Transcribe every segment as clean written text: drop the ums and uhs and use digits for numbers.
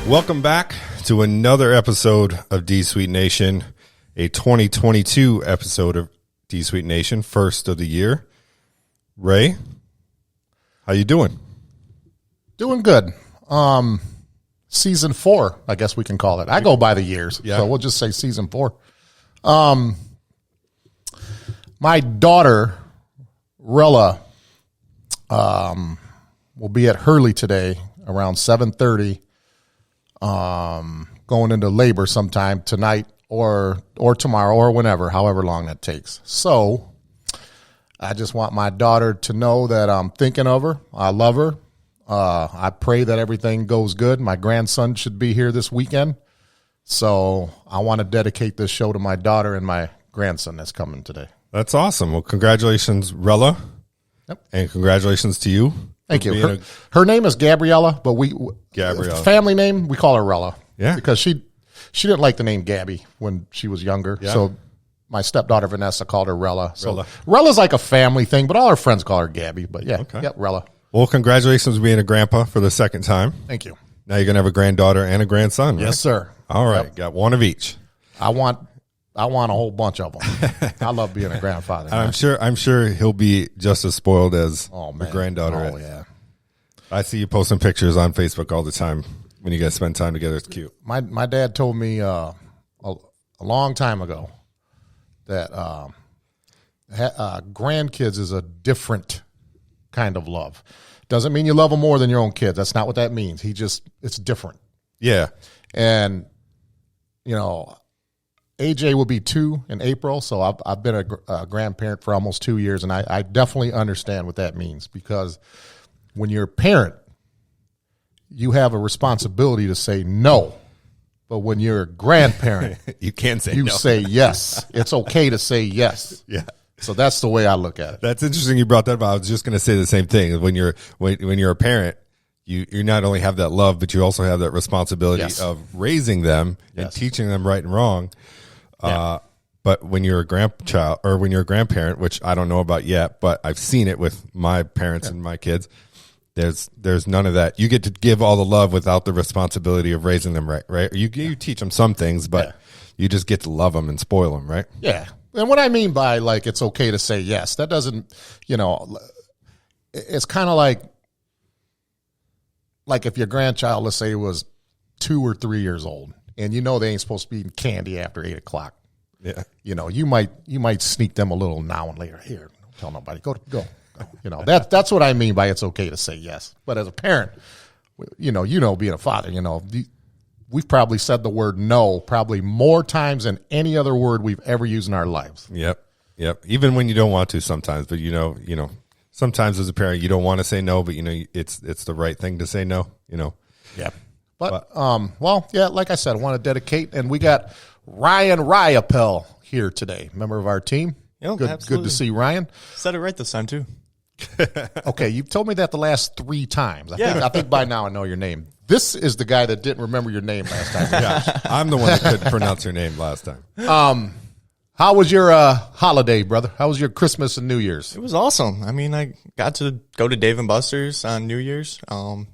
Welcome back to another episode of D-Sweet Nation, a 2022 episode of D-Sweet Nation, first of the year. Ray, how you doing? Doing good. Season 4, I guess we can call it. I go by the years, so we'll just say season 4. My daughter, Rella, will be at Hurley today around 7:30. Going into labor sometime tonight or tomorrow or whenever, however long that takes. So I just want my daughter to know that I'm thinking of her. I love her. I pray that everything goes good. My grandson should be here this weekend. So I want to dedicate this show to my daughter and my grandson that's coming today. That's awesome. Well, congratulations, Rella. Yep. And congratulations to you. Thank you. Her name is Gabriella, but Gabriella. Family name, we call her Rella. Yeah. Because she didn't like the name Gabby when she was younger. Yeah. So my stepdaughter Vanessa called her Rella. So Rella's like a family thing, but all her friends call her Gabby. But Rella. Well, congratulations on being a grandpa for the second time. Thank you. Now you're going to have a granddaughter and a grandson, right? Yes, sir. All right. Got one of each. I want a whole bunch of them. I love being a grandfather. I'm sure he'll be just as spoiled as the granddaughter. Oh, yeah. I see you posting pictures on Facebook all the time when you guys spend time together. It's cute. My dad told me a long time ago that grandkids is a different kind of love. Doesn't mean you love them more than your own kids. That's not what that means. It's different. Yeah. And, AJ will be 2 in April, so I've been a grandparent for almost 2 years, and I definitely understand what that means, because when you're a parent, you have a responsibility to say no. But when you're a grandparent, you can say no. You say yes. It's okay to say yes. Yeah. So that's the way I look at it. That's interesting you brought that up. I was just going to say the same thing. When you're a parent, you not only have that love, but you also have that responsibility of raising them and teaching them right and wrong. But when you're a grandchild or when you're a grandparent, which I don't know about yet, but I've seen it with my parents and my kids, there's none of that. You get to give all the love without the responsibility of raising them right? You teach them some things, but you just get to love them and spoil them, right? Yeah. And what I mean by, like, it's okay to say yes, that doesn't, it's kind of like if your grandchild, let's say, was 2 or 3 years old, and they ain't supposed to be eating candy after 8 o'clock. Yeah. You might sneak them a little now and later. Here, don't tell nobody. Go. That's what I mean by it's okay to say yes. But as a parent, being a father, we've probably said the word no probably more times than any other word we've ever used in our lives. Yep. Even when you don't want to sometimes, but sometimes as a parent you don't want to say no, but it's the right thing to say no. Yeah. But like I said, I want to dedicate, and we got Ryan Ryapel here today, member of our team. Good to see Ryan. Said it right this time too. Okay, you've told me that the last 3 times. I think by now I know your name. This is the guy that didn't remember your name last time. Yeah, I'm the one that couldn't pronounce your name last time. How was your holiday, brother? How was your Christmas and New Year's? It was awesome. I mean, I got to go to Dave & Buster's on New Year's.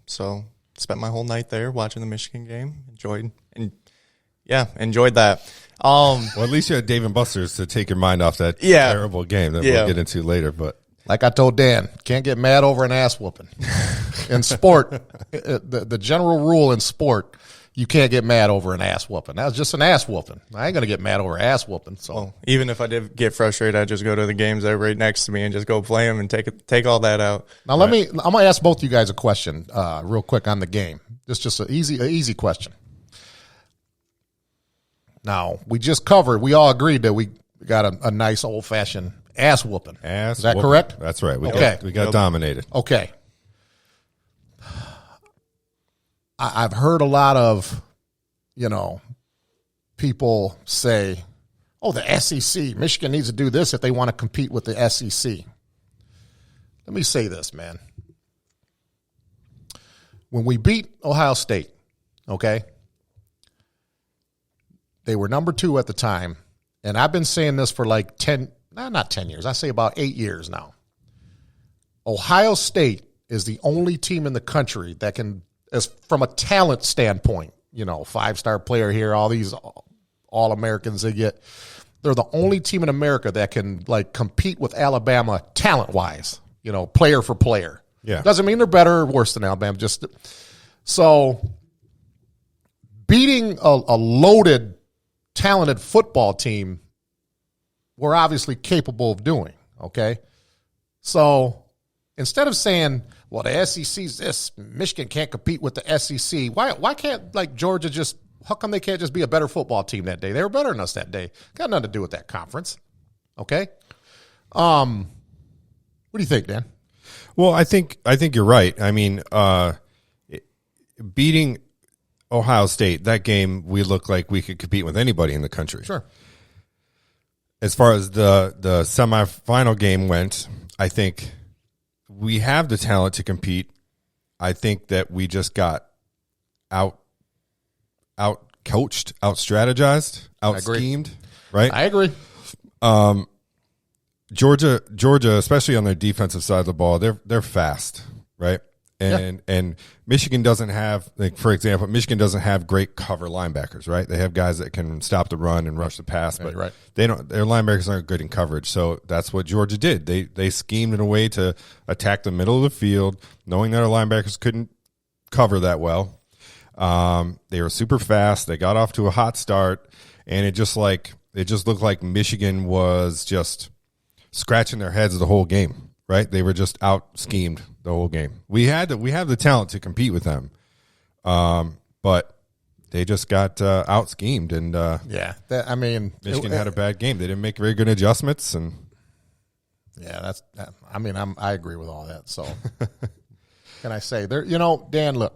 So spent my whole night there watching the Michigan game. Enjoyed that. Well, at least you had Dave & Buster's to take your mind off that terrible game that we'll get into later. But like I told Dan, can't get mad over an ass whooping. In sport, the general rule in sport, you can't get mad over an ass whooping. That was just an ass whooping. I ain't going to get mad over ass whooping. So even if I did get frustrated, I'd just go to the games that are right next to me and just go play them and take all that out. Now I'm going to ask both you guys a question real quick on the game. It's just an easy question. Now, we all agreed that we got a nice old-fashioned ass whooping. Is that correct? That's right. We got dominated. Okay. I've heard a lot of, people say, oh, the SEC, Michigan needs to do this if they want to compete with the SEC. Let me say this, man. When we beat Ohio State, okay, they were number 2 at the time, and I've been saying this for like not 10 years. I say about 8 years now. Ohio State is the only team in the country that can, as from a talent standpoint, 5-star player here, all these All-Americans they get. They're the only team in America that can compete with Alabama talent-wise, player for player. Yeah. Doesn't mean they're better or worse than Alabama. So beating a loaded, talented football team, we're obviously capable of doing, okay? So instead of saying, well, the SEC's this, Michigan can't compete with the SEC, why can't, Georgia just, how come they can't just be a better football team that day? They were better than us that day. Got nothing to do with that conference, okay? What do you think, Dan? Well, I think you're right. I mean, beating Ohio State, that game, we looked like we could compete with anybody in the country. Sure. As far as the semifinal game went, I think we have the talent to compete. I think that we just got out coached, out strategized, out schemed. Right? I agree. Georgia, especially on their defensive side of the ball, they're fast, right? And Michigan doesn't have, for example, Michigan doesn't have great cover linebackers, right? They have guys that can stop the run and rush the pass, but they don't. Their linebackers aren't good in coverage. So that's what Georgia did. They schemed in a way to attack the middle of the field, knowing that our linebackers couldn't cover that well. They were super fast. They got off to a hot start, and it just looked like Michigan was just scratching their heads the whole game. Right, they were just out schemed the whole game. We have the talent to compete with them, but they just got out schemed. And Michigan had a bad game. They didn't make very good adjustments, and I agree with all that. So, can I say there? Dan, look,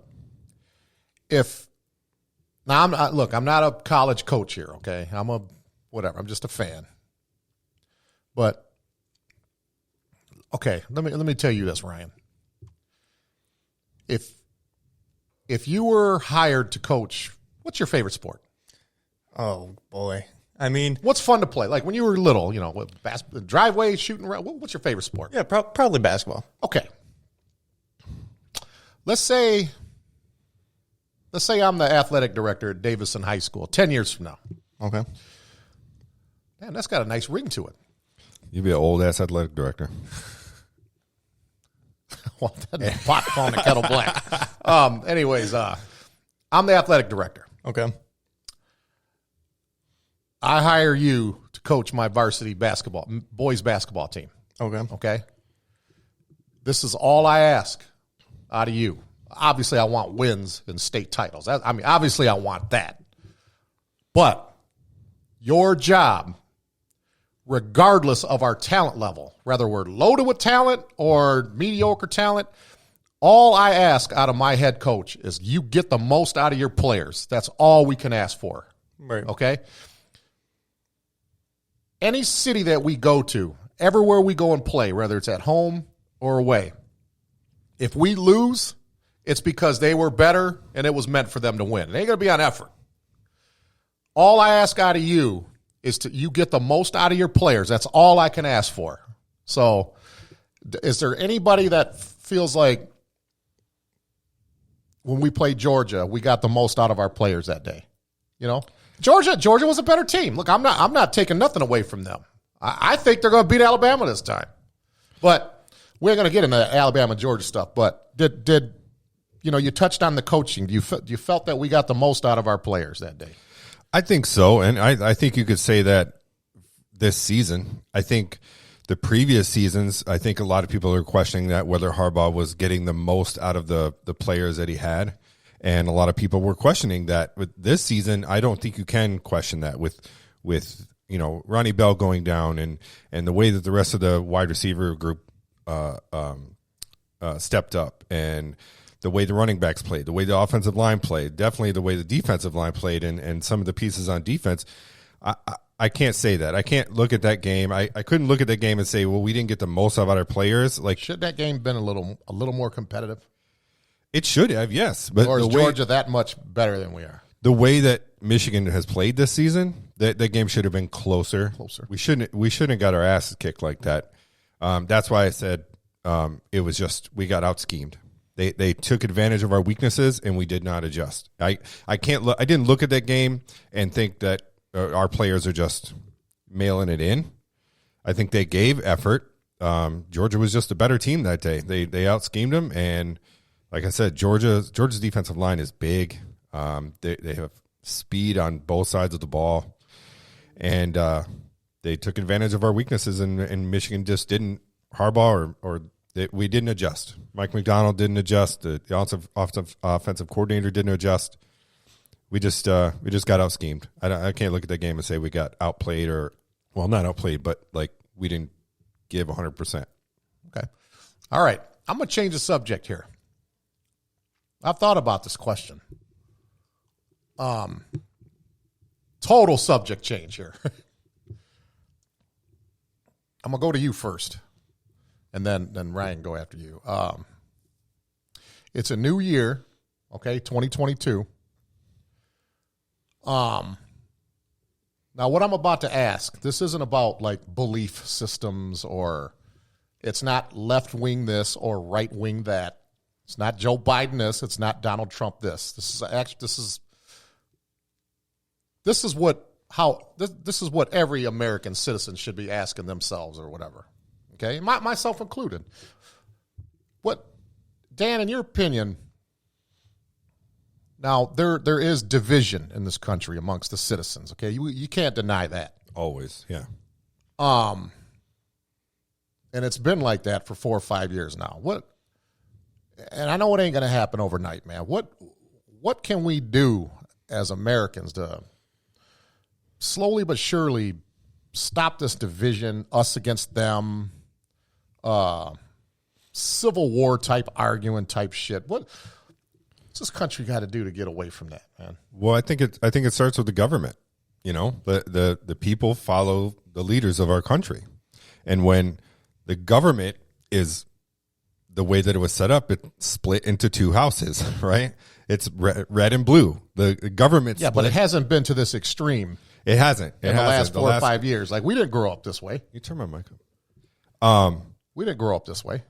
I'm not a college coach here. Okay, I'm just a fan, but. Okay, let me tell you this, Ryan. If you were hired to coach, what's your favorite sport? Oh boy, I mean, what's fun to play? Like when you were little, driveway shooting around. What's your favorite sport? Yeah, probably basketball. Okay, let's say I'm the athletic director at Davison High School 10 years from now. Okay, man, that's got a nice ring to it. You'd be an old ass athletic director. Well, that's pot calling the kettle black. Anyways, I'm the athletic director. Okay. I hire you to coach my varsity boys basketball team. Okay. Okay. This is all I ask out of you. Obviously, I want wins and state titles. Obviously, I want that. But your job, regardless of our talent level, whether we're loaded with talent or mediocre talent, all I ask out of my head coach is you get the most out of your players. That's all we can ask for. Right. Okay? Any city that we go to, everywhere we go and play, whether it's at home or away, if we lose, it's because they were better and it was meant for them to win. It ain't going to be on effort. All I ask out of you is you get the most out of your players. That's all I can ask for. So is there anybody that feels like when we played Georgia, we got the most out of our players that day? Georgia was a better team. Look, I'm not taking nothing away from them. I think they're going to beat Alabama this time. But we're going to get into Alabama-Georgia stuff. But did you touched on the coaching. You felt that we got the most out of our players that day? I think so, and I think you could say that this season. I think the previous seasons, I think a lot of people are questioning that whether Harbaugh was getting the most out of the players that he had, and a lot of people were questioning that. With this season, I don't think you can question that with Ronnie Bell going down and the way that the rest of the wide receiver group stepped up, and the way the running backs played, the way the offensive line played, definitely the way the defensive line played, and some of the pieces on defense. I can't say that. I can't look at that game. I couldn't look at that game and say, well, we didn't get the most out of our players. Like, should that game been a little more competitive? It should have, yes. But or is Georgia that much better than we are? The way that Michigan has played this season, that game should have been closer. We shouldn't have got our asses kicked like that. That's why I said it was just we got out schemed. They took advantage of our weaknesses, and we did not adjust. I didn't look at that game and think that our players are just mailing it in. I think they gave effort. Georgia was just a better team that day. They out-schemed them, and like I said, Georgia's defensive line is big. They have speed on both sides of the ball, and they took advantage of our weaknesses, and Michigan just didn't. Harbaugh we didn't adjust. Mike McDonald didn't adjust. The offensive coordinator didn't adjust. We just got out-schemed. I can't look at that game and say we got outplayed not outplayed, but like we didn't give 100%. Okay. All right. I'm going to change the subject here. I've thought about this question. Total subject change here. I'm going to go to you first, and then Ryan go after you. It's a new year, okay, 2022. Now, what I'm about to ask, this isn't about like belief systems, or it's not left wing this or right wing that. It's not Joe Biden this. It's not Donald Trump this. This is what every American citizen should be asking themselves or whatever. Okay, myself included. What, Dan, in your opinion? Now there is division in this country amongst the citizens. Okay, you can't deny that. Always, yeah. And it's been like that for 4 or 5 years now. And I know it ain't going to happen overnight, man. What can we do as Americans to slowly but surely stop this division, us against them, Civil War type arguing type shit? What's this country got to do to get away from that, man? Well, I think it starts with the government. You know, the people follow the leaders of our country, and when the government is the way that it was set up, it split into two houses, right? It's red and blue. The government, yeah, but it hasn't been to this extreme. It hasn't. In the last 4 or 5 years, like we didn't grow up this way. You turn my mic up. We didn't grow up this way.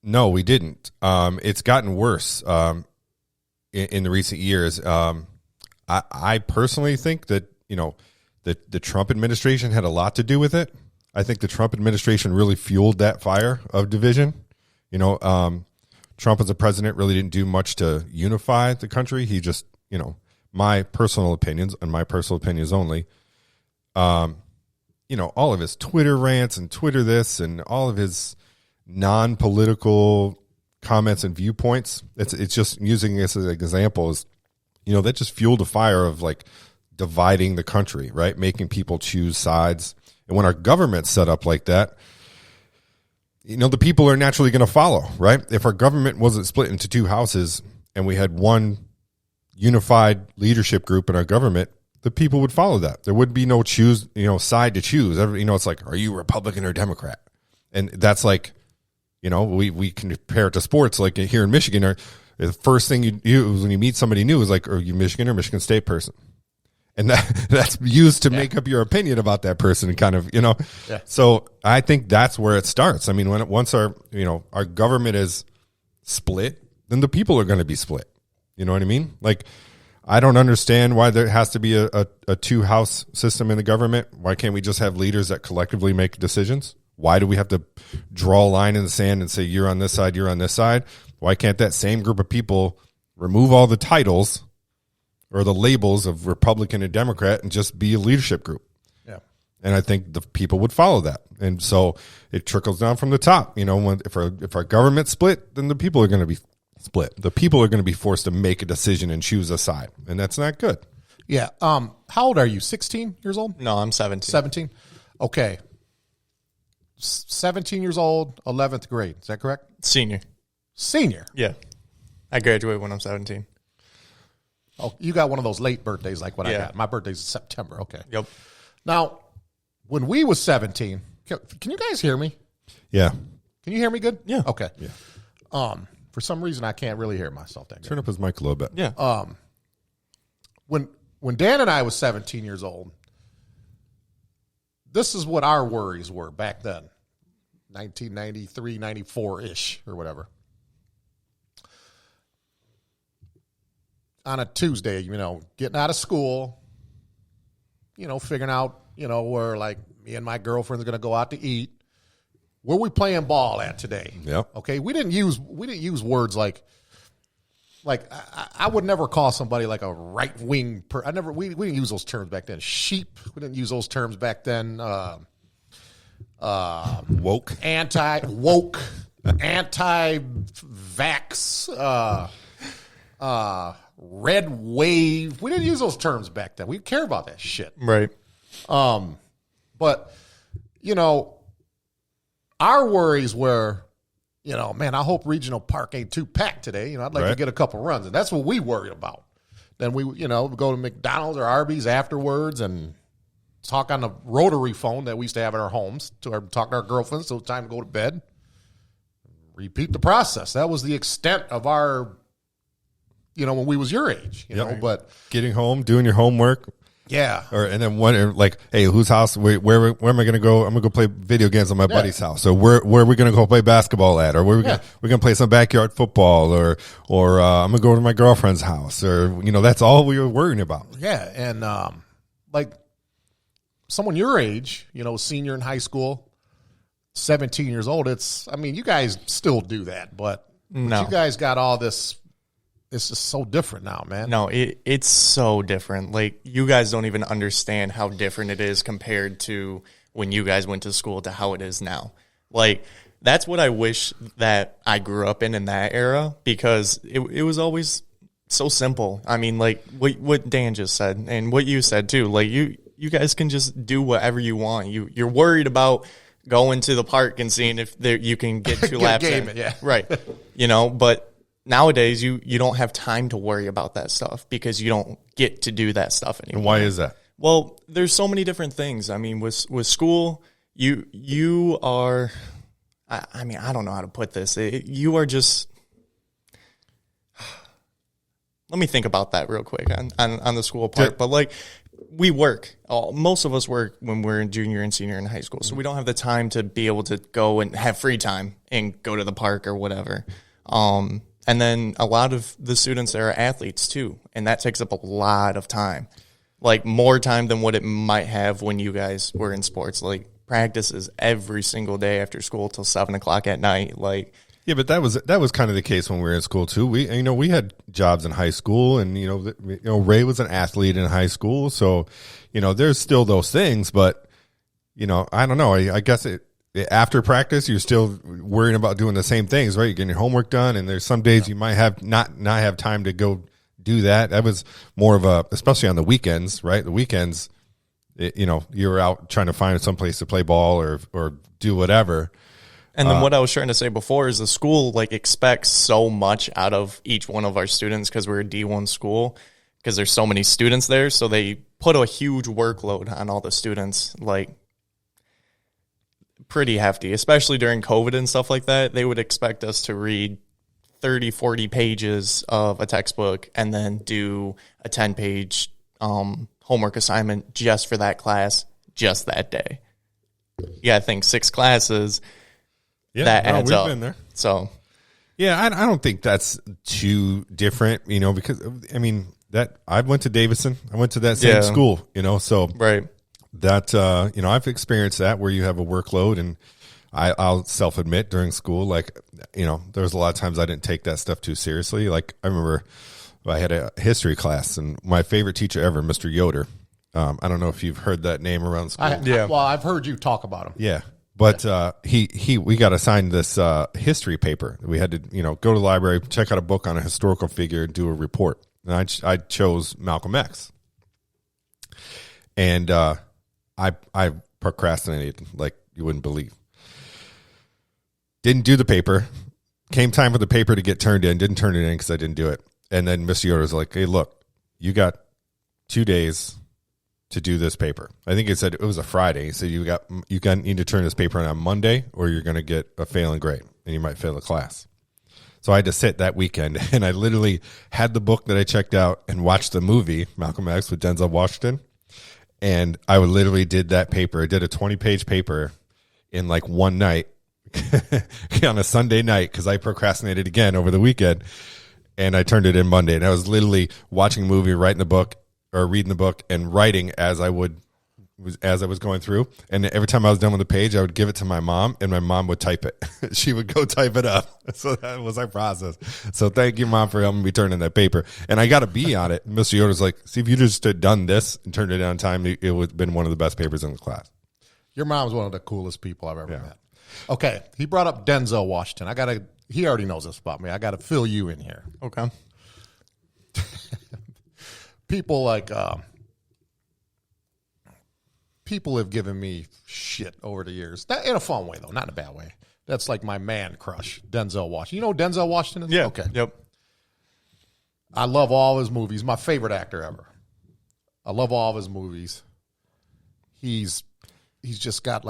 No, we didn't. It's gotten worse in the recent years. I personally think that the Trump administration had a lot to do with it. I think the Trump administration really fueled that fire of division. Trump as a president really didn't do much to unify the country. He just, my personal opinions and my personal opinions only, all of his Twitter rants and Twitter this and all of his non-political comments and viewpoints. It's just using this as an example is, that just fueled a fire of like dividing the country, right? Making people choose sides. And when our government's set up like that, the people are naturally going to follow, right? If our government wasn't split into two houses and we had one unified leadership group in our government, the people would follow that. There would be no side to choose. It's like, are you Republican or Democrat? And that's like, we compare it to sports. Like here in Michigan, the first thing you do when you meet somebody new is like, are you Michigan or Michigan State person? And that's used to make up your opinion about that person, kind of, Yeah. So I think that's where it starts. I mean, once our government is split, then the people are going to be split. You know what I mean? Like, I don't understand why there has to be a two-house system in the government. Why can't we just have leaders that collectively make decisions? Why do we have to draw a line in the sand and say, you're on this side, you're on this side? Why can't that same group of people remove all the titles or the labels of Republican and Democrat and just be a leadership group? Yeah. And I think the people would follow that. And so it trickles down from the top. If our government split, then the people are going to be split. The people are going to be forced to make a decision and choose a side. And that's not good. Yeah. How old are you? 16 years old? No, I'm 17. 17? Okay. 17 years old, 11th grade. Is that correct? Senior. Yeah. I graduated when I'm 17. Oh, you got one of those late birthdays like what I got. My birthday's September. Okay. Yep. Now, when we was 17, can you guys hear me? Yeah. Can you hear me good? Yeah. Okay. Yeah. For some reason, I can't really hear myself that good. Turn up his mic a little bit. Yeah. When Dan and I was 17 years old, this is what our worries were back then, 1993, 94-ish or whatever. on a Tuesday, getting out of school, figuring out, where like me and my girlfriend's going to go out to eat. Where we playing ball at today? Yep. Okay. We didn't use words like I would never call somebody like a right wing. We didn't use those terms back then. Sheep. We didn't use those terms back then. Woke. Anti-woke. Anti-vax. Red wave. We didn't use those terms back then. We didn't care about that shit. Right. But our worries were, man, I hope Regional Park ain't too packed today. I'd like to get a couple runs, and that's what we worried about. Then we, go to McDonald's or Arby's afterwards and talk on the rotary phone that we used to have in our homes to talk to our girlfriends. So it's time to go to bed. Repeat the process. That was the extent of our, when we was your age, but getting home, doing your homework. Yeah. And then hey, whose house? Where am I going to go? I'm going to go play video games at my buddy's house. So where are we going to go play basketball at? Or we're going to play some backyard football or I'm going to go to my girlfriend's house or, that's all we were worrying about. Yeah. And, like someone your age, senior in high school, 17 years old, you guys still do that, but you guys got all this. It's just so different now, man. No, it's so different. Like, you guys don't even understand how different it is compared to when you guys went to school to how it is now. Like, that's what I wish that I grew up in that era, because it was always so simple. I mean, like what Dan just said and what you said too. Like, you guys can just do whatever you want. You're worried about going to the park and seeing if you can get 2 laps in. Yeah. Right. But nowadays, you don't have time to worry about that stuff because you don't get to do that stuff anymore. And why is that? Well, there's so many different things. I mean, with school, you are, I don't know how to put this. You are just, let me think about that real quick on the school part. But like, we work. Most of us work when we're in junior and senior in high school. So we don't have the time to be able to go and have free time and go to the park or whatever. And then a lot of the students are athletes too, and that takes up a lot of time, like more time than what it might have when you guys were in sports. Like, practices every single day after school till 7:00 at night. Like, yeah, but that was kind of the case when we were in school too. We had jobs in high school, and Ray was an athlete in high school, so there's still those things. But I don't know. I guess after practice, you're still worrying about doing the same things, right? You're getting your homework done, and there's some days you might have not have time to go do that. That was more of especially on the weekends, right? The weekends, you're out trying to find some place to play ball or do whatever. And then what I was trying to say before is the school expects so much out of each one of our students because we're a D1 school, because there's so many students there. So they put a huge workload on all the students, pretty hefty, especially during COVID and stuff like that. They would expect us to read 30, 40 pages of a textbook and then do a 10-page homework assignment just for that class, just that day. Yeah, I think 6 classes, that adds up. Been there. So, yeah, I don't think that's too different, because, I went to Davidson. I went to that same school, so. Right. That, I've experienced that where you have a workload, and I'll self-admit during school, there was a lot of times I didn't take that stuff too seriously. Like, I remember I had a history class, and my favorite teacher ever, Mr. Yoder. I don't know if you've heard that name around school. Well, I've heard you talk about him. Yeah. But we got assigned this history paper. We had to, go to the library, check out a book on a historical figure, and do a report. And I chose Malcolm X. And I procrastinated like you wouldn't believe. Didn't do the paper. Came time for the paper to get turned in. Didn't turn it in because I didn't do it. And then Mr. Yoder was like, hey, look, you got 2 days to do this paper. I think it said it was a Friday. He said you need to turn this paper in on Monday or you're going to get a failing grade and you might fail the class. So I had to sit that weekend, and I literally had the book that I checked out and watched the movie Malcolm X with Denzel Washington. And I would literally did that paper. I did a 20-page paper in one night on a Sunday night because I procrastinated again over the weekend. and I turned it in Monday, and I was literally watching a movie, writing the book, or reading the book, and writing as I was going through. And every time I was done with the page, I would give it to my mom, and my mom would type it. She would go type it up. So that was our process. So thank you, Mom, for helping me turn in that paper. And I got a B on it. Mr. Yoda's like, see, if you just had done this and turned it in on time, it would have been one of the best papers in the class. Your mom's one of the coolest people I've ever met. Okay, he brought up Denzel Washington. He already knows this about me. I got to fill you in here. Okay. People like people have given me shit over the years. In a fun way, though, not in a bad way. That's like my man crush, Denzel Washington. You know who Denzel Washington is? Yeah. Okay. Yep. I love all his movies. My favorite actor ever. I love all of his movies. He's just got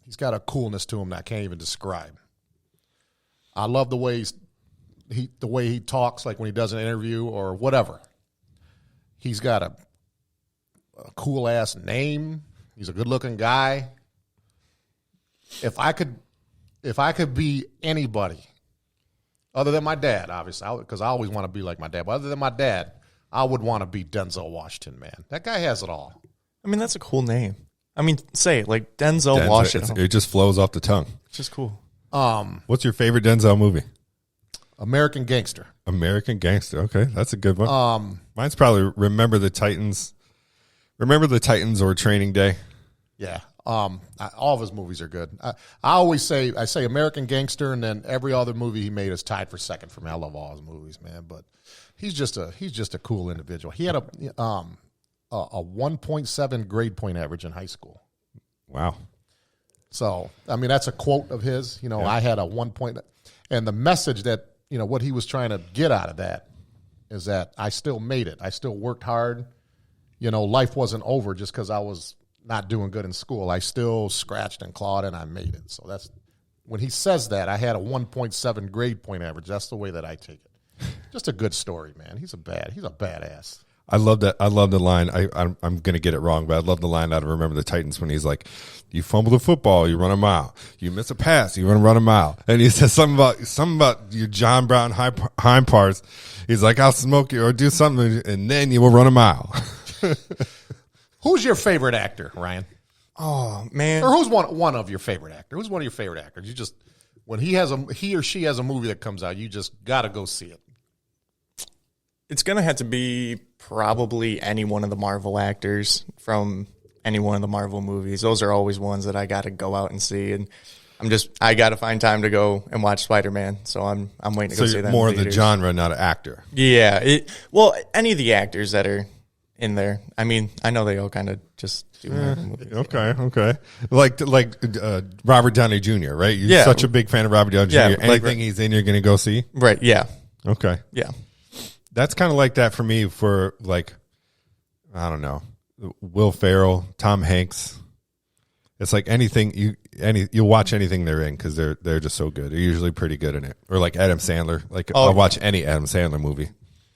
he's got a coolness to him that I can't even describe. I love the way he talks, like when he does an interview or whatever. He's got a cool ass name. He's a good looking guy. If I could be anybody other than my dad, obviously, because I always want to be like my dad, but other than my dad, I would want to be Denzel Washington, man. That guy has it all. I mean, that's a cool name. I mean, say it, like Denzel Washington. It just flows off the tongue. It's just cool. What's your favorite Denzel movie? American Gangster. American Gangster. Okay, that's a good one. Mine's probably Remember the Titans. Remember the Titans or Training Day. Yeah. All of his movies are good. I always say American Gangster, and then every other movie he made is tied for second for me. I love all his movies, man. But he's just a cool individual. He had a 1.7 grade point average in high school. Wow. So I mean, that's a quote of his. You know, I had a 1 point, and the message that what he was trying to get out of that is that I still made it. I still worked hard. Life wasn't over just because I was not doing good in school. I still scratched and clawed, and I made it. So that's when he says that. I had a 1.7 grade point average. That's the way that I take it. Just a good story, man. He's a badass. I love that. I love the line. I'm going to get it wrong, but I love the line out of Remember the Titans when he's like, "You fumble the football, you run a mile. You miss a pass, you run a mile." And he says something about your John Brown hind parts. He's like, "I'll smoke you or do something, and then you will run a mile." Who's your favorite actor, Ryan? Oh man, or who's one of your favorite actors? Who's one of your favorite actors? You just when he or she has a movie that comes out, you just got to go see it. It's going to have to be probably any one of the Marvel actors from any one of the Marvel movies. Those are always ones that I got to go out and see. And I got to find time to go and watch Spider-Man. So I'm waiting to go see that. More of the genre, not an actor. Yeah. Any of the actors that are in there. I mean, I know they all kind of just do Marvel movies. Okay. Like Robert Downey Jr., right? You're such a big fan of Robert Downey Jr. Yeah, Anything he's in, you're going to go see? Right, yeah. Okay. Yeah. That's kind of like that for me for I don't know, Will Ferrell, Tom Hanks. It's like you'll watch anything they're in because they're just so good. They're usually pretty good in it. Or like Adam Sandler. I'll watch any Adam Sandler movie.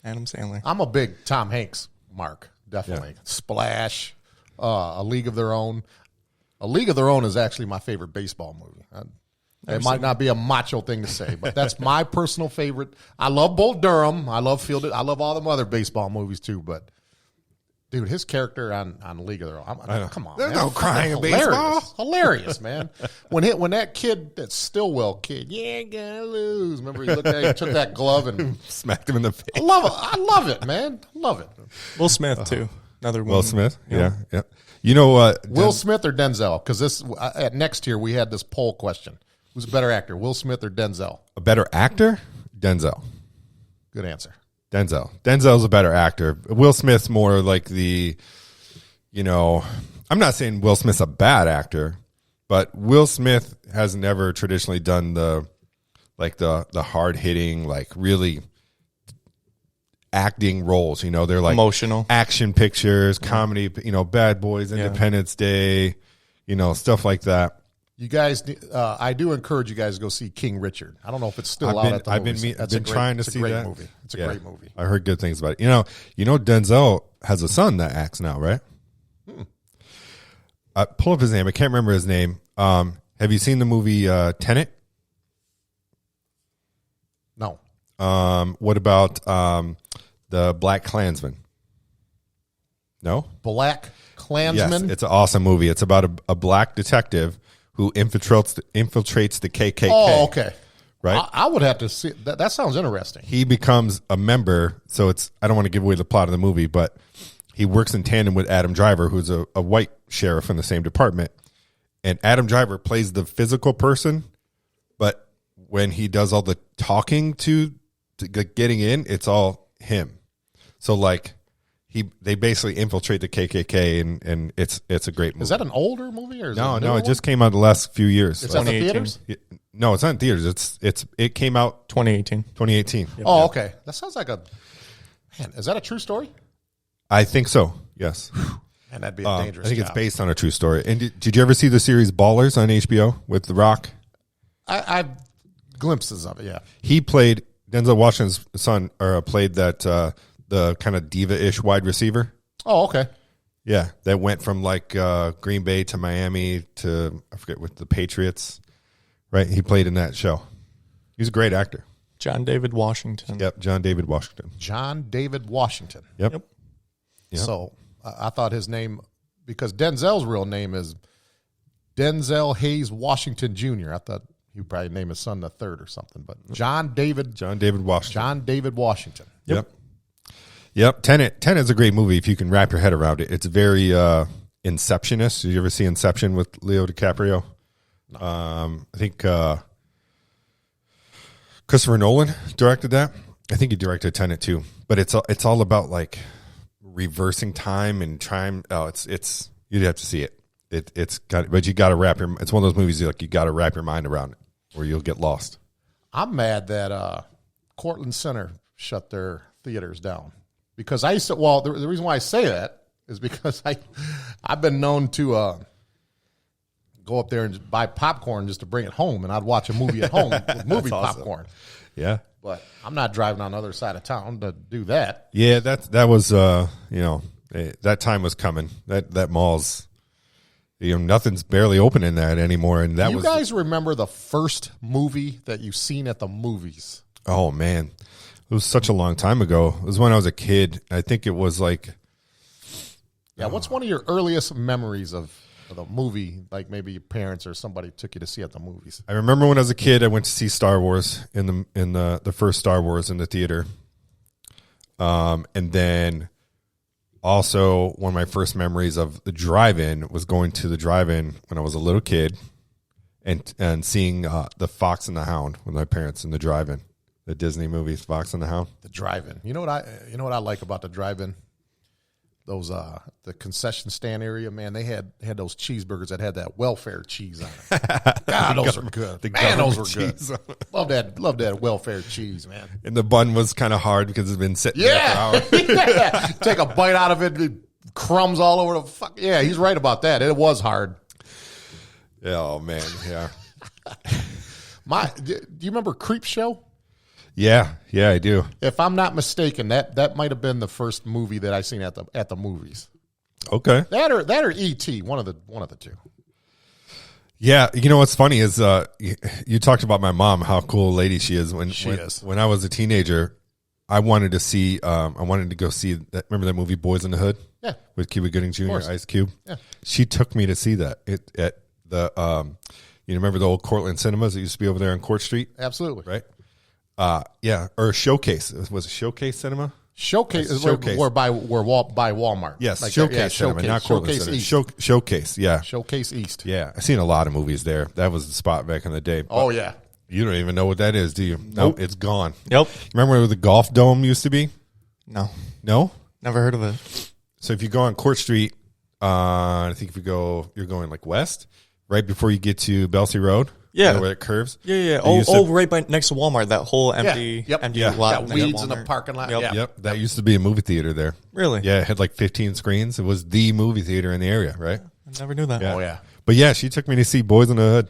Adam Sandler. I'm a big Tom Hanks mark, definitely. Yeah. Splash, A League of Their Own. A League of Their Own is actually my favorite baseball movie. It might not be a macho thing to say, but that's my personal favorite. I love Bull Durham. I love Fielded. I love all them other baseball movies too. But dude, his character on League of Their Own. Come on, there's man. no crying in baseball. Hilarious, man. When that kid, that Stillwell kid, gonna lose. Remember he looked at him, took that glove and smacked him in the face. I love it, man. Love it. Will Smith too. Another one. Will Smith. Yeah. You know what? Will Smith or Denzel? Because this at next year we had this poll question. Who's a better actor, Will Smith or Denzel? A better actor? Denzel. Good answer. Denzel. Denzel's a better actor. Will Smith's more like I'm not saying Will Smith's a bad actor, but Will Smith has never traditionally done the hard hitting, really acting roles. They're like emotional action pictures, comedy, Bad Boys, Independence Day, stuff like that. You guys, I do encourage you guys to go see King Richard. I don't know if it's still out at the movies. I've been trying to see that movie. It's a great movie. I heard good things about it. Denzel has a son that acts now, right? Pull up his name. I can't remember his name. Have you seen the movie Tenet? No. What about the Black Klansman? No? Black Klansman? Yes, it's an awesome movie. It's about a black detective who infiltrates the KKK. Oh, okay. Right? I would have to see that. That sounds interesting. He becomes a member, so I don't want to give away the plot of the movie, but he works in tandem with Adam Driver, who's a white sheriff in the same department. And Adam Driver plays the physical person, but when he does all the talking to getting in, it's all him. So like they basically infiltrate the KKK, and it's a great movie. Is that an older movie or is no? It No, it just came out the last few years. It's at the theaters. No, it's not in theaters. It came out 2018. 2018. Yep. Oh, okay. That sounds like a man. Is that a true story? I think so. Yes. And that'd be a dangerous. I think job. it's based on a true story. And did you ever see the series Ballers on HBO with The Rock? I've glimpses of it. Yeah. He played Denzel Washington's son, or played that the kind of diva-ish wide receiver. Oh, okay. Yeah, that went from like Green Bay to Miami to I forget with the Patriots. Right, he played in that show. He's a great actor. John David Washington. Yep, John David Washington. John David Washington. Yep. So I thought his name, because Denzel's real name is Denzel Hayes Washington Jr. I thought he would probably name his son the third or something, but John David Washington. John David Washington. Yep. Tenet is a great movie if you can wrap your head around it. It's very Inceptionist. Did you ever see Inception with Leo DiCaprio? No. I think Christopher Nolan directed that. I think he directed Tenet too. But it's all about like reversing time and time. Oh, it's you'd have to see it. But you got to it's one of those movies you got to wrap your mind around it, or you'll get lost. I'm mad that Cortland Center shut their theaters down, because I used to. Well, the reason why I say that is because I've been known to go up there and buy popcorn just to bring it home, and I'd watch a movie at home with movie popcorn. Yeah, but I'm not driving on the other side of town to do that. Yeah, that was that time was coming. That mall's nothing's barely open in that anymore, and that you guys remember the first movie that you seen at the movies? Oh man, it was such a long time ago. It was when I was a kid. I think it was like. Yeah, what's one of your earliest memories of the movie, like maybe your parents or somebody took you to see at the movies? I remember when I was a kid, I went to see Star Wars in the first Star Wars in the theater. And then also one of my first memories of the drive-in was going to the drive-in when I was a little kid and seeing the Fox and the Hound with my parents in the drive-in, the Disney movies, Fox and the Hound. The drive-in. You know what I like about the drive-in? Those the concession stand area, man, they had those cheeseburgers that had that welfare cheese on it. God, those were good. Man, those were good. Love that welfare cheese, man. And the bun was kind of hard because it's been sitting there for hours. Yeah. Take a bite out of it, crumbs all over the fuck. Yeah, he's right about that. It was hard. Oh man, yeah. Do you remember Creep Show? Yeah, I do. If I'm not mistaken, that might have been the first movie that I seen at the movies. Okay. That or E.T., one of the two. Yeah, you know what's funny is you talked about my mom, how cool a lady she is. When I was a teenager, I wanted to go see that. Remember that movie Boys in the Hood? Yeah. With Cuba Gooding Jr., Ice Cube? Yeah. She took me to see that at the remember the old Cortland cinemas that used to be over there on Court Street? Absolutely. Right? Yeah, or Showcase. Was it Showcase Cinema? Showcase. We're by Walmart. Yes, like Showcase Cinema, not Cortland Cinema. Showcase, yeah. Showcase East. Yeah, I've seen a lot of movies there. That was the spot back in the day. Oh, yeah. You don't even know what that is, do you? Nope. No, it's gone. Yep. Remember where the golf dome used to be? No. No? Never heard of it. So if you go on Court Street, I think if you're going like west, right before you get to Belsey Road. Yeah. You know where it curves. Yeah. Right next to Walmart, that whole empty lot. Got weeds in the parking lot. Yep. That used to be a movie theater there. Really? Yeah, it had like 15 screens. It was the movie theater in the area, right? I never knew that. Yeah. Oh, yeah. But yeah, she took me to see Boys in the Hood.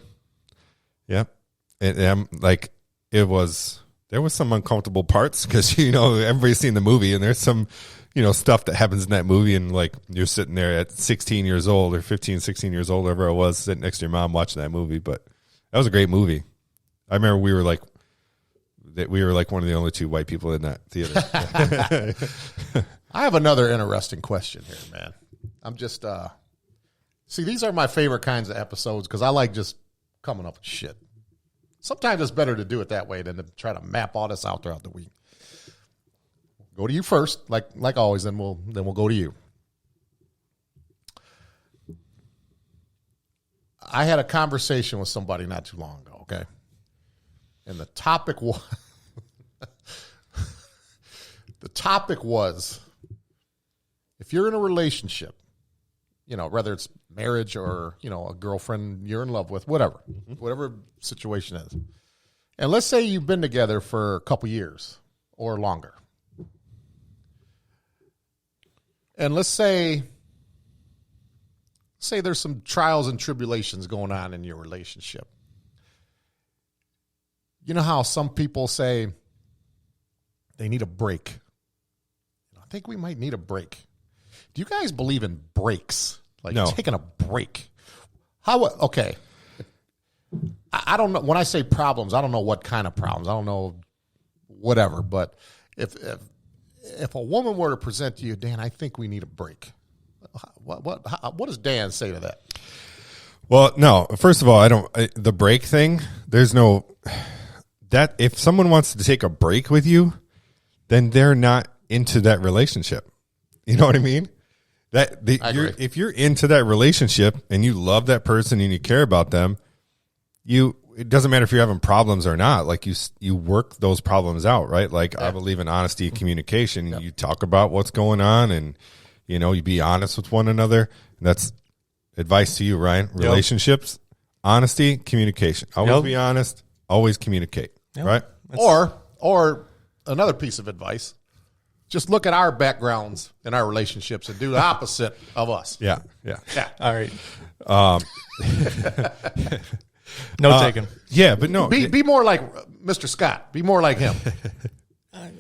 Yep. And I'm like, there was some uncomfortable parts because, everybody's seen the movie and there's some, stuff that happens in that movie. And like, you're sitting there at 16 years old or 15, 16 years old, whatever I was, sitting next to your mom watching that movie. But that was a great movie. I remember we were like, that we were like one of the only two white people in that theater. I have another interesting question here, man. I'm just see, these are my favorite kinds of episodes because I like just coming up with shit. Sometimes it's better to do it that way than to try to map all this out throughout the week. Go to you first, like always, then we'll go to you. I had a conversation with somebody not too long ago, okay? And the topic was if you're in a relationship, whether it's marriage or, a girlfriend you're in love with, whatever situation is. And let's say you've been together for a couple years or longer. And let's say there's some trials and tribulations going on in your relationship. You know how some people say they need a break? I think we might need a break. Do you guys believe in breaks? Like no. Taking a break? Okay. I don't know. When I say problems, I don't know what kind of problems. I don't know whatever. But if a woman were to present to you, Dan, I think we need a break. What does Dan say to that? Well, no. First of all, the break thing, there's no that if someone wants to take a break with you, then they're not into that relationship. You know what I mean? If you're into that relationship and you love that person and you care about them, it doesn't matter if you're having problems or not. Like you work those problems out, right? Like yeah. I believe in honesty and communication. Yep. You talk about what's going on and you be honest with one another. And that's advice to you, Ryan. Relationships, honesty, communication. Always be honest, always communicate, right? Or another piece of advice, just look at our backgrounds and our relationships and do the opposite of us. Yeah. All right. No taken. Yeah, but no. Be more like Mr. Scott. Be more like him.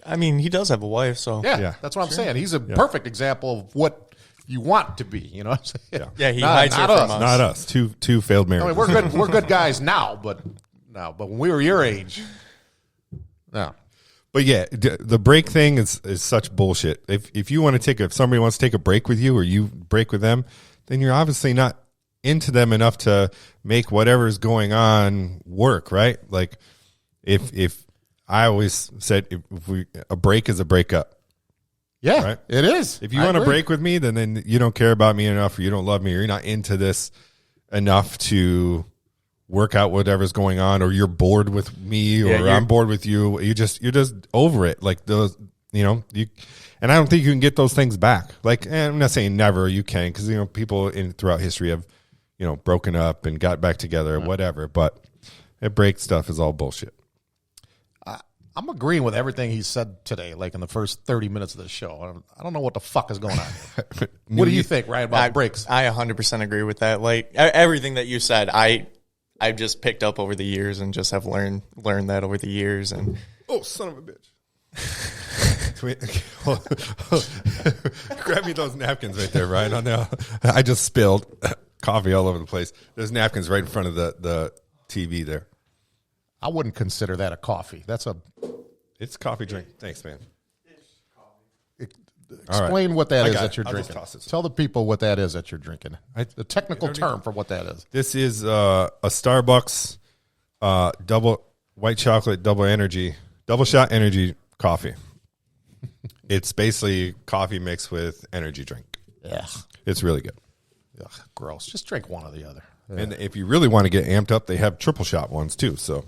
I mean, he does have a wife, so. Yeah. That's what I'm saying. He's a perfect example of what you want to be, you know what I'm saying? Yeah, he hides her from us. Not us. Two failed marriages. I mean, we're good guys now, but when we were your age, no. But yeah, the break thing is such bullshit. If you want to if somebody wants to take a break with you or you break with them, then you're obviously not into them enough to make whatever's going on work, right? Like if I always said a break is a breakup. Yeah, right? It is. If you want to break with me, then you don't care about me enough or you don't love me or you're not into this enough to work out whatever's going on, or you're bored with me, or I'm bored with you. You're just over it. Like those, and I don't think you can get those things back. Like, I'm not saying never you can, because people throughout history have, broken up and got back together or whatever. But that break stuff is all bullshit. I'm agreeing with everything he said today. Like in the first 30 minutes of the show, I don't know what the fuck is going on here. What do you think, Ryan, about breaks? I 100% agree with that. Like everything that you said, I've just picked up over the years and just have learned that over the years. And oh, son of a bitch! Grab me those napkins right there, Ryan. On there, I just spilled coffee all over the place. There's napkins right in front of the TV there. I wouldn't consider that a coffee. It's a coffee drink. Thanks, man. Explain what that is that you're drinking. Tell the people what that is that you're drinking. The technical term for what that is. This is a Starbucks double white chocolate double shot energy coffee. It's basically coffee mixed with energy drink. Yeah, it's really good. Ugh, gross. Just drink one or the other. Yeah. And if you really want to get amped up, they have triple shot ones too. So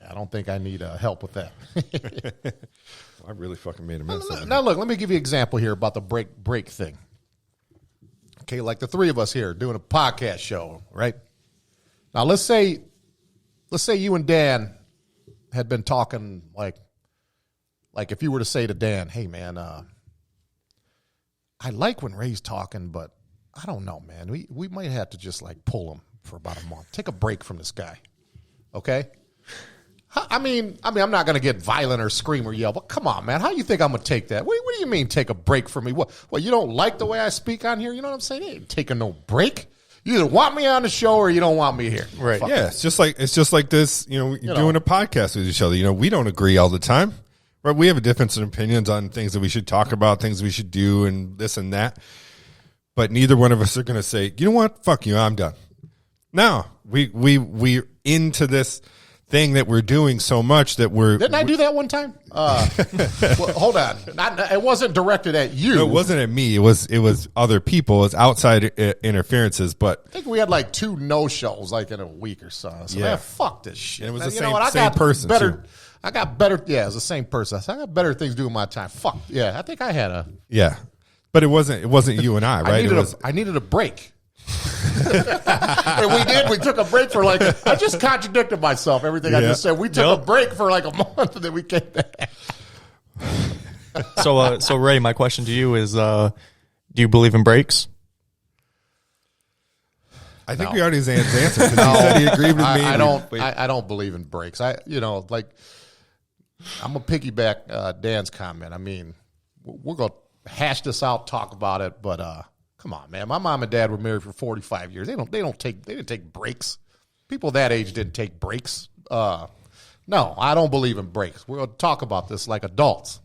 I don't think I need help with that. I really fucking made a mess of it. Now, look, let me give you an example here about the break thing. Okay, like the three of us here doing a podcast show, right? Now, let's say you and Dan had been talking like if you were to say to Dan, hey, man, I like when Ray's talking, but I don't know, man. We might have to just like pull him for about a month. Take a break from this guy, okay? I mean, I'm not going to get violent or scream or yell, but come on, man. How do you think I'm going to take that? What do you mean take a break from me? What, you don't like the way I speak on here? You know what I'm saying? You ain't taking no break. You either want me on the show or you don't want me here. Right. Fuck Yeah, it's just like this. You're doing a podcast with each other. We don't agree all the time. Right? We have a difference in opinions on things that we should talk about, things we should do, and this and that. But neither one of us are going to say, you know what? Fuck you. I'm done. No, we're into this thing that we're doing so much that Didn't I do that one time? Well, hold on. It wasn't directed at you. No, it wasn't at me. It was other people. It was outside interferences. But I think we had like 2 no-shows like in a week or so. So man, fuck this shit. And it was man, the same person. Too. I got better. Yeah, it's the same person. I got better things to do with my time. Fuck. Yeah, I think I had a. Yeah, but it wasn't you and I, right? I needed a break. And we did. We took a break for I just contradicted myself. Everything I just said. We took a break for like a month, and then we came back. So Ray, my question to you is: do you believe in breaks? I think we already answered. He said he agreed with me. I don't believe in breaks. I'm gonna piggyback Dan's comment. I mean, we're gonna hash this out, talk about it, but come on, man. My mom and dad were married for 45 years. They didn't take breaks. People that age didn't take breaks. No, I don't believe in breaks. We're gonna talk about this like adults.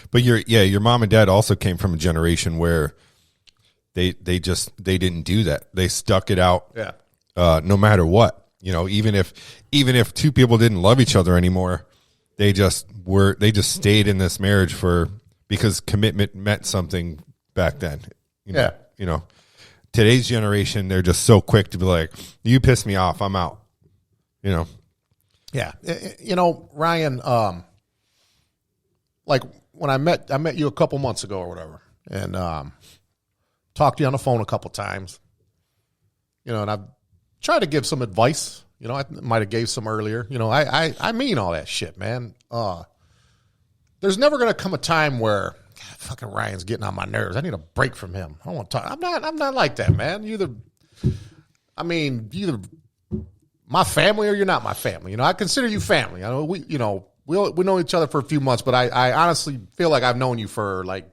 But your mom and dad also came from a generation where they didn't do that. They stuck it out. Yeah. No matter what, even if 2 people didn't love each other anymore, they just stayed in this marriage because commitment meant something back then. Today's generation, they're just so quick to be like, you piss me off, I'm out. Yeah. Ryan, like when I met you a couple months ago or whatever, and talked to you on the phone a couple times, and I've tried to give some advice. I might have gave some earlier. I mean all that shit, man. There's never going to come a time where fucking Ryan's getting on my nerves. I need a break from him. I don't want to talk. I'm not like that, man. You're either my family or you're not my family. I consider you family. I know we know each other for a few months, but I honestly feel like I've known you for like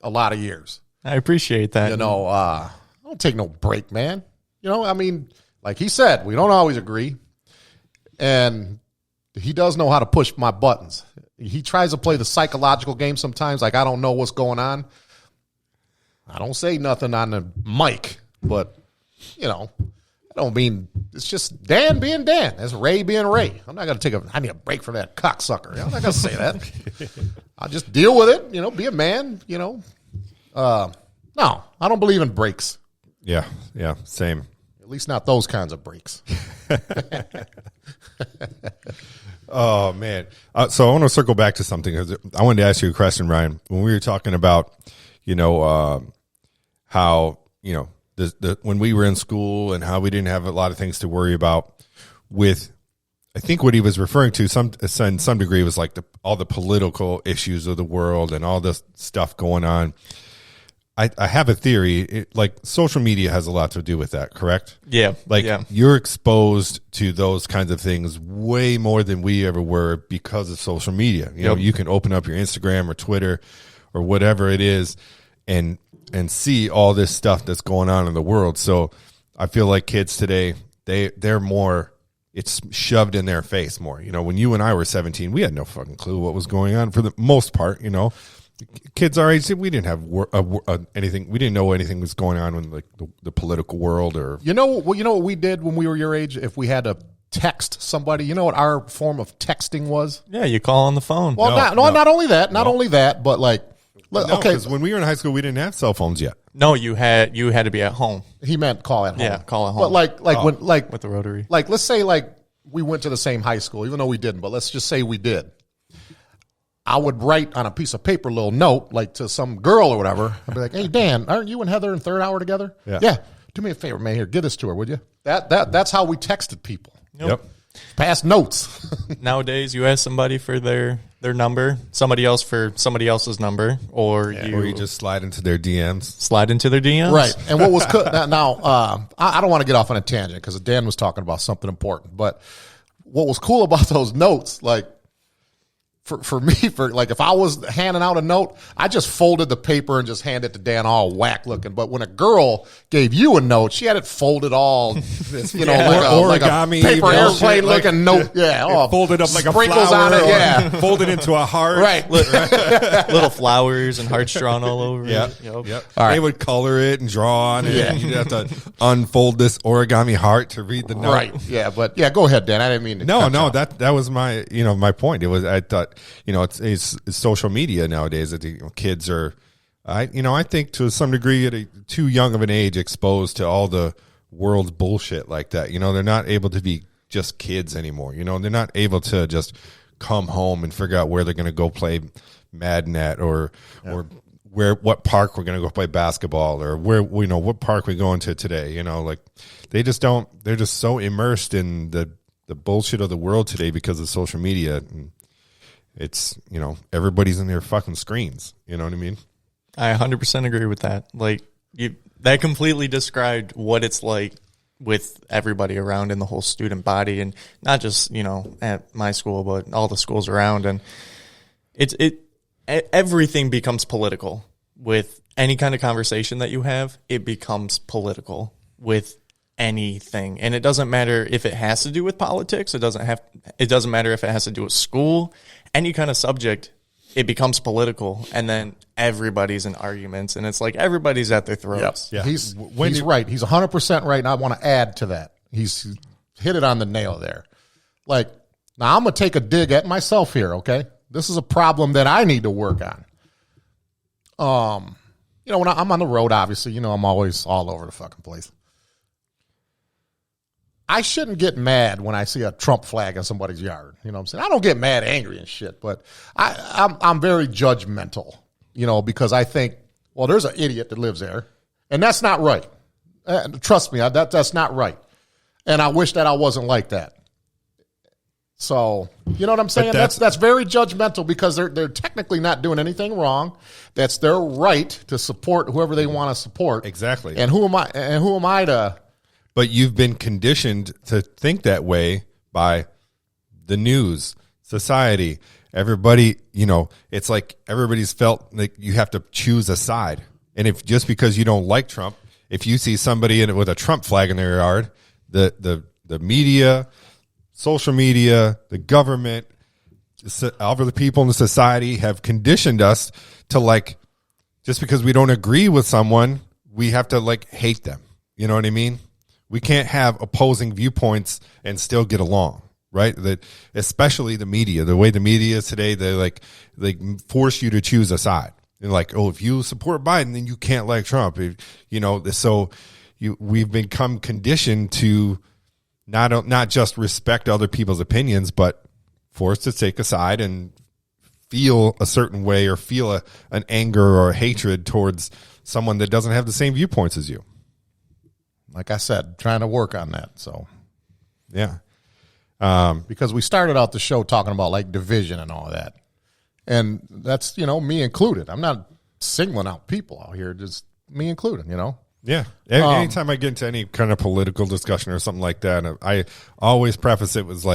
a lot of years. I appreciate that. I don't take no break, man. Like he said, we don't always agree. And he does know how to push my buttons. He tries to play the psychological game sometimes, like I don't know what's going on. I don't say nothing on the mic, but, I don't mean, it's just Dan being Dan. That's Ray being Ray. I'm not going to I need a break from that cocksucker. I'm not going to say that. I'll just deal with it, be a man, No, I don't believe in breaks. Yeah, same. At least not those kinds of breaks. Oh, man. So I want to circle back to something because I wanted to ask you a question, Ryan. When we were talking about, how, when we were in school and how we didn't have a lot of things to worry about with, I think what he was referring to in some degree was like all the political issues of the world and all this stuff going on. I have a theory, like social media has a lot to do with that, correct? Yeah. You're exposed to those kinds of things way more than we ever were because of social media. You can open up your Instagram or Twitter or whatever it is and see all this stuff that's going on in the world. So I feel like kids today, they're more, it's shoved in their face more. When you and I were 17, we had no fucking clue what was going on for the most part, Kids our age, we didn't have anything. We didn't know anything was going on in the political world, or what we did when we were your age. If we had to text somebody, you know what our form of texting was? Yeah, you call on the phone. Well, not only that, but like, okay, because when we were in high school, we didn't have cell phones yet. No, you had to be at home. He meant call at home. Yeah, call at home. But with the rotary. Like, let's say we went to the same high school, even though we didn't. But let's just say we did. I would write on a piece of paper a little note, like to some girl or whatever. I'd be like, "Hey, Dan, aren't you and Heather in third hour together?" Yeah. Do me a favor, man. Here, give this to her, would you? That's how we texted people. Yep. Pass notes. Nowadays, you ask somebody for their number, somebody else for somebody else's number, or you just slide into their DMs. Slide into their DMs. Right. And what was now? I don't want to get off on a tangent because Dan was talking about something important. But what was cool about those notes, like, for me, for like if I was handing out a note, I just folded the paper and just handed it to Dan all whack looking. But when a girl gave you a note, she had it folded all, you know, like origami, a paper airplane looking note. Yeah, all folded up like a sprinkles flower, on it. Yeah, folded into a heart. Right, little flowers and hearts drawn all over. Yep. it. Yep. Yep. All right. They would color it and draw on it. Yeah. You'd have to unfold this origami heart to read the note. right. Yeah, but yeah, go ahead, Dan. I didn't mean to. No, that was my my point. It was I thought it's social media nowadays that the kids are I think to some degree at too young of an age exposed to all the world's bullshit like that. They're not able to be just kids anymore. They're not able to just come home and figure out where they're going to go play Madden at or what park we're going to go play basketball or where what park we're going to today. Like they just don't. They're just so immersed in the bullshit of the world today because of social media. And it's everybody's in their fucking screens. You know what I mean? I 100% agree with that. Like that completely described what it's like with everybody around in the whole student body, and not just at my school, but all the schools around. And everything becomes political with any kind of conversation that you have. It becomes political with anything, and it doesn't matter if it has to do with politics. It doesn't matter if it has to do with school. Any kind of subject, it becomes political, and then everybody's in arguments, and it's like everybody's at their throats. Yep. Yeah. He's right. He's 100% right, and I want to add to that. He's hit it on the nail there. Like, now I'm going to take a dig at myself here, okay? This is a problem that I need to work on. When I'm on the road, obviously, I'm always all over the fucking place. I shouldn't get mad when I see a Trump flag in somebody's yard. You know what I'm saying? I don't get mad, angry and shit, but I'm very judgmental, because I think, well, there's an idiot that lives there, and that's not right. Trust me, that's not right. And I wish that I wasn't like that. So, you know what I'm saying? That's very judgmental because they're technically not doing anything wrong. That's their right to support whoever they want to support. Exactly. And who am I to... But you've been conditioned to think that way by the news, society, everybody. It's like everybody's felt like you have to choose a side. And if just because you don't like Trump, if you see somebody with a Trump flag in their yard, the media, social media, the government, all of the people in the society have conditioned us to just because we don't agree with someone, we have to hate them. You know what I mean? We can't have opposing viewpoints and still get along, right? That especially the media, the way the media is today, they force you to choose a side. They're like, oh, if you support Biden, then you can't like Trump. So we've become conditioned to not just respect other people's opinions, but forced to take a side and feel a certain way or feel an anger or a hatred towards someone that doesn't have the same viewpoints as you. Like I said, trying to work on that. So, yeah. Because we started out the show talking about division and all of that. And that's, me included. I'm not singling out people out here, just me included, Yeah. Anytime I get into any kind of political discussion or something like that, I always preface it with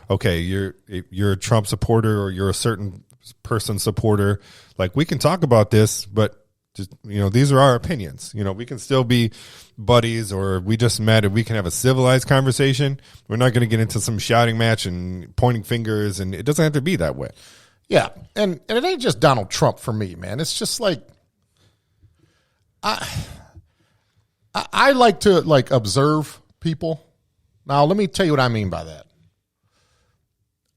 okay, you're a Trump supporter or you're a certain person supporter. We can talk about this, but just, these are our opinions. We can still be buddies, or we just met. We can have a civilized conversation. We're not going to get into some shouting match and pointing fingers, and it doesn't have to be that way. Yeah, and it ain't just Donald Trump for me, man. It's just I like to observe people. Now, let me tell you what I mean by that.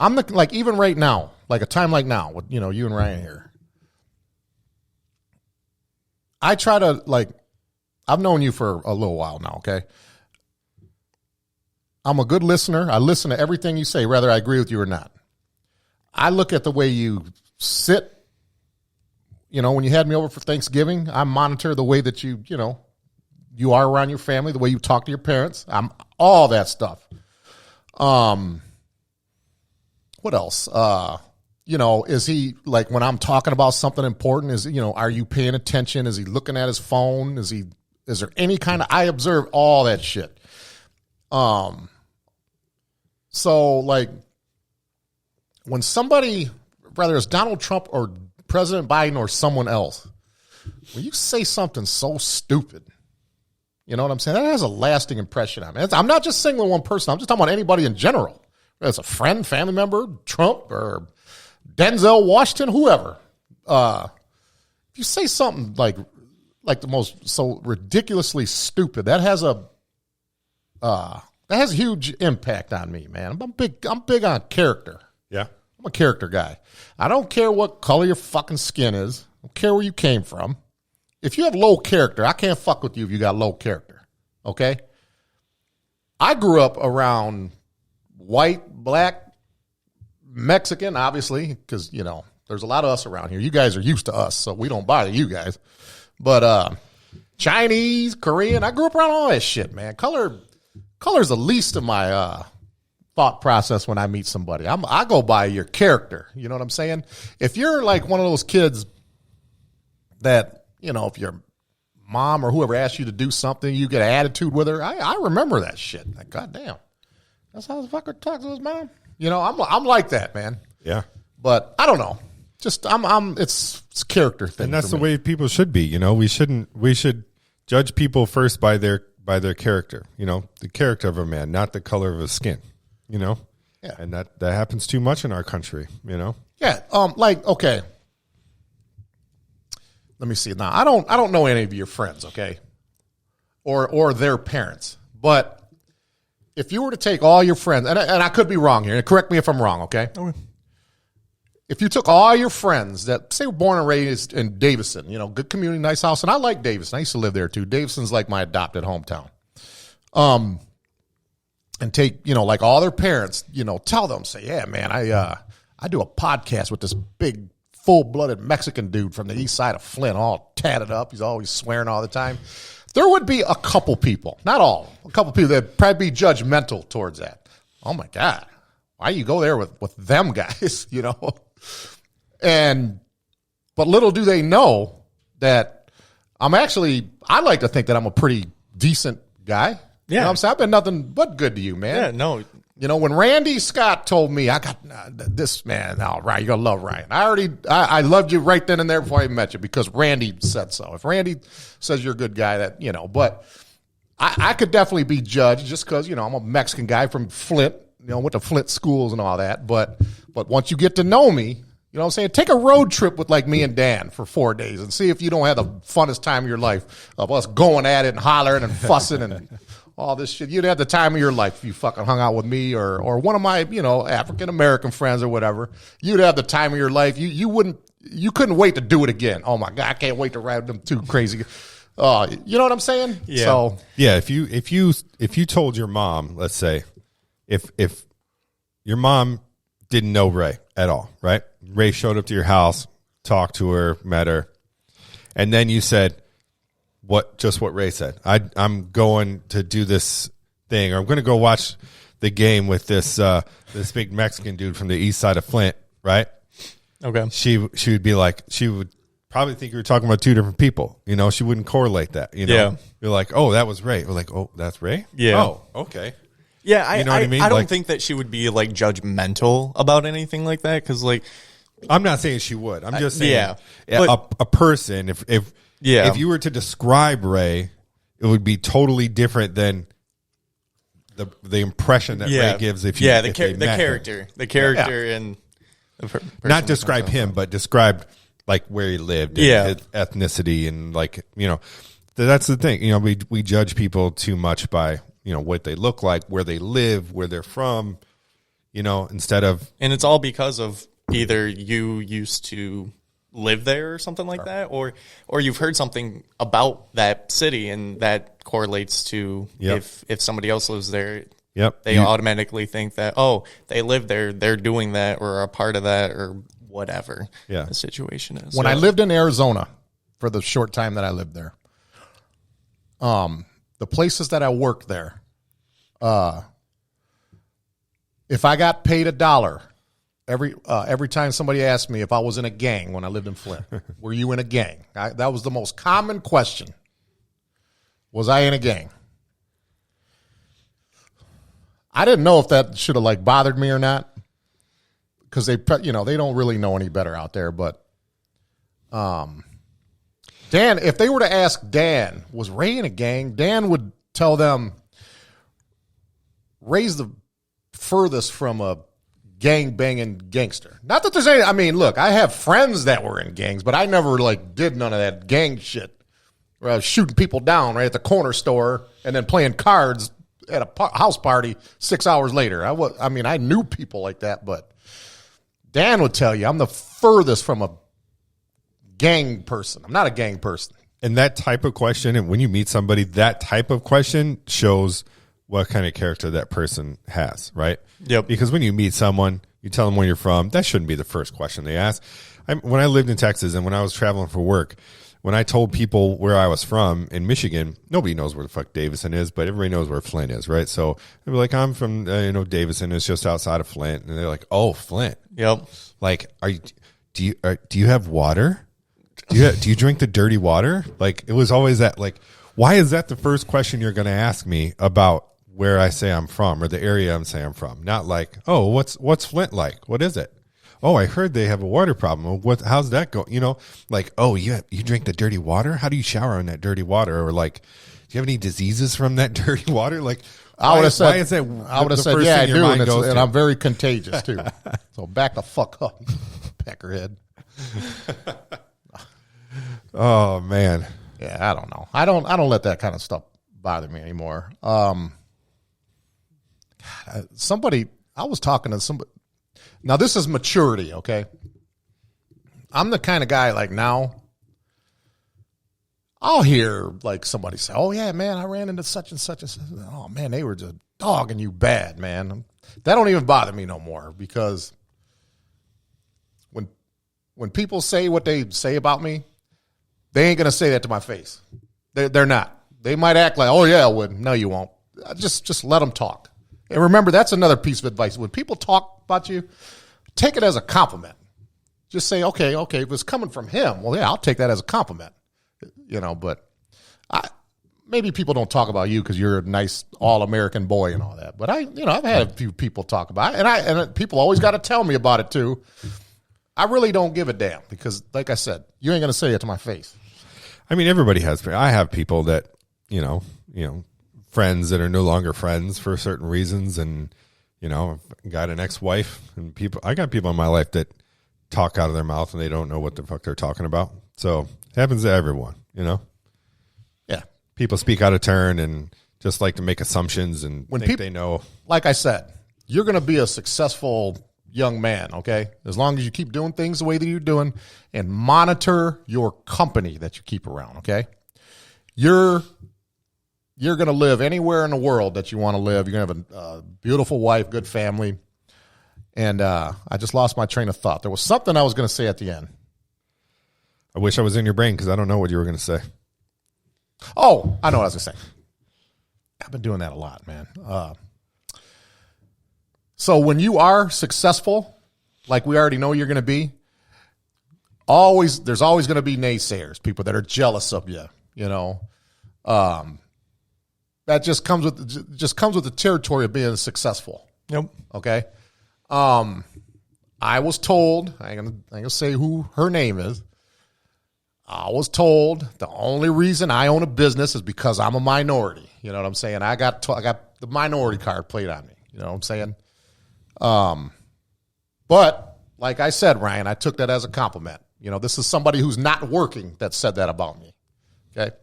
I'm even right now, a time like now with you and Ryan here. I try to I've known you for a little while now, okay? I'm a good listener. I listen to everything you say, whether I agree with you or not. I look at the way you sit. When you had me over for Thanksgiving, I monitor the way that you are around your family, the way you talk to your parents. I'm all that stuff. What else? Is he when I'm talking about something important, are you paying attention? Is he looking at his phone? Is there any kind of, I observe all that shit. So when somebody, whether it's Donald Trump or President Biden or someone else, when you say something so stupid, you know what I'm saying? That has a lasting impression on me. I'm not just singling one person. I'm just talking about anybody in general. Whether it's a friend, family member, Trump, or Denzel Washington, whoever. If you say something like the most so ridiculously stupid, that has a huge impact on me, man. I'm big on character. Yeah. I'm a character guy. I don't care what color your fucking skin is. I don't care where you came from. If you have low character, I can't fuck with you if you got low character. Okay? I grew up around white, black, Mexican, obviously, because, you know, there's a lot of us around here. You guys are used to us, so we don't bother you guys. But Chinese, Korean, I grew up around all that shit, man. Color's the least of my thought process when I meet somebody. I go by your character. You know what I'm saying? If you're like one of those kids that, you know, if your mom or whoever asks you to do something, you get an attitude with her. I remember that shit. Like, goddamn, that's how the fucker talks to his mom. You know, I'm like that, man. Yeah. But I don't know. Just it's a character thing. And that's the way people should be. You know, we should judge people first by their character. You know, the character of a man, not the color of his skin. You know, yeah. And that happens too much in our country. You know. Yeah. Like, okay. Let me see. Now, I don't know any of your friends, okay, or their parents. But if you were to take all your friends, and I could be wrong here, and correct me if I'm wrong, okay? Okay. If you took all your friends that, say, were born and raised in Davison, you know, good community, nice house, and I like Davison. I used to live there too. Davison's like my adopted hometown. And take, you know, like all their parents, you know, tell them, say, yeah, man, I do a podcast with this big, full-blooded Mexican dude from the east side of Flint, all tatted up. He's always swearing all the time. There would be a couple people, not all, a couple people that probably be judgmental towards that. Oh, my God. Why you go there with them guys, you know? But little do they know that I like to think that I'm a pretty decent guy. Yeah. You know what I'm saying? I've been nothing but good to you, man. Yeah, no. You know, when Randy Scott told me, I got this man, all right, you're going to love Ryan. I loved you right then and there before I even met you because Randy said so. If Randy says you're a good guy, that, you know, but I could definitely be judged just because, you know, I'm a Mexican guy from Flint, you know, went to Flint schools and all that. But once you get to know me, you know what I'm saying? Take a road trip with like me and Dan for 4 days and see if you don't have the funnest time of your life of us going at it and hollering and fussing and all this shit. You'd have the time of your life if you fucking hung out with me or one of my, you know, African-American friends or whatever. You'd have the time of your life. You couldn't wait to do it again. Oh my God, I can't wait to ride them two crazy. You know what I'm saying? Yeah. So yeah, if you told your mom, let's say, if your mom didn't know Ray at all, right? Ray showed up to your house, talked to her, met her, and then you said what Ray said. I'm going to do this thing, or I'm going to go watch the game with this big Mexican dude from the east side of Flint, right? Okay. She would be like, she would probably think you were talking about two different people. You know, she wouldn't correlate that. You know, yeah. You're like, oh, that was Ray. We're like, oh, that's Ray. Yeah. Oh, okay. Yeah, you know what I mean? I don't like, think that she would be like judgmental about anything like that because, like, I'm not saying she would. I'm just saying, yeah, a person. If you were to describe Ray, it would be totally different than the impression that Ray gives. If the character, and not describe him, but describe like where he lived, and his ethnicity, and like, you know, that's the thing. You know, we judge people too much by, you know, what they look like, where they live, where they're from, you know, instead of... And it's all because of either you used to live there or something like that, or you've heard something about that city and that correlates to if somebody else lives there, they automatically think that, oh, they live there, they're doing that or are a part of that or whatever the situation is. When I lived in Arizona for the short time that I lived there, the places that I worked there, if I got paid $1 every time somebody asked me if I was in a gang when I lived in Flint, were you in a gang? That was the most common question. Was I in a gang? I didn't know if that should have like bothered me or not, because they don't really know any better out there. But Dan, if they were to ask Dan, was Ray in a gang? Dan would tell them, Ray's the furthest from a gang banging gangster. Not that there's any. I mean, look, I have friends that were in gangs, but I never did none of that gang shit. Where I was shooting people down right at the corner store and then playing cards at a house party 6 hours later. I knew people like that, but Dan would tell you I'm the furthest from a gang person. I'm not a gang person. And that type of question, and when you meet somebody, that type of question shows what kind of character that person has, right? Yep. Because when you meet someone, you tell them where you're from, that shouldn't be the first question they ask. When I lived in Texas and when I was traveling for work, when I told people where I was from in Michigan, nobody knows where the fuck Davison is, but everybody knows where Flint is, right? So they'd be like, I'm from, Davison. It's just outside of Flint. And they're like, oh, Flint. Yep. Like, do you have water? Do you drink the dirty water? Like, it was always that, like, why is that the first question you're going to ask me about where I say I'm from or the area I'm saying I'm from? Not like, oh, what's Flint like? What is it? Oh, I heard they have a water problem. How's that go? Like, oh, you drink the dirty water? How do you shower in that dirty water? Or like, do you have any diseases from that dirty water? Like, I would have said, yeah, I do, and I'm very contagious too. So back the fuck up, peckerhead. Oh man, yeah, I don't know. I don't let that kind of stuff bother me anymore. I was talking to somebody. Now, this is maturity, okay? I'm the kind of guy, like, now, I'll hear, like, somebody say, oh, yeah, man, I ran into such and such. Oh, man, they were just dogging you bad, man. That don't even bother me no more, because when people say what they say about me, they ain't going to say that to my face. They're not. They might act like, oh, yeah, I would. No, you won't. Just let them talk. And remember, that's another piece of advice. When people talk about you, take it as a compliment. Just say, okay, if it's coming from him, well, yeah, I'll take that as a compliment. But maybe people don't talk about you because you're a nice all-American boy and all that. But I've had a few people talk about it, and people always got to tell me about it too. I really don't give a damn because, like I said, you ain't going to say it to my face. I mean, everybody has. I have people that, friends that are no longer friends for certain reasons, and got an ex-wife, and I got people in my life that talk out of their mouth and they don't know what the fuck they're talking about. So it happens to everyone, Yeah. People speak out of turn and just like to make assumptions and think they know. Like I said, you're going to be a successful young man, okay? As long as you keep doing things the way that you're doing and monitor your company that you keep around, okay? You're going to live anywhere in the world that you want to live. You're going to have a beautiful wife, good family. And I just lost my train of thought. There was something I was going to say at the end. I wish I was in your brain because I don't know what you were going to say. Oh, I know what I was going to say. I've been doing that a lot, man. So when you are successful, like we already know you're going to be, there's always going to be naysayers, people that are jealous of you, that just comes with the territory of being successful. Yep. Okay. I was told, I ain't gonna say who her name is. I was told the only reason I own a business is because I'm a minority. You know what I'm saying? I got the minority card played on me. You know what I'm saying? But like I said, Ryan, I took that as a compliment. This is somebody who's not working that said that about me. Okay.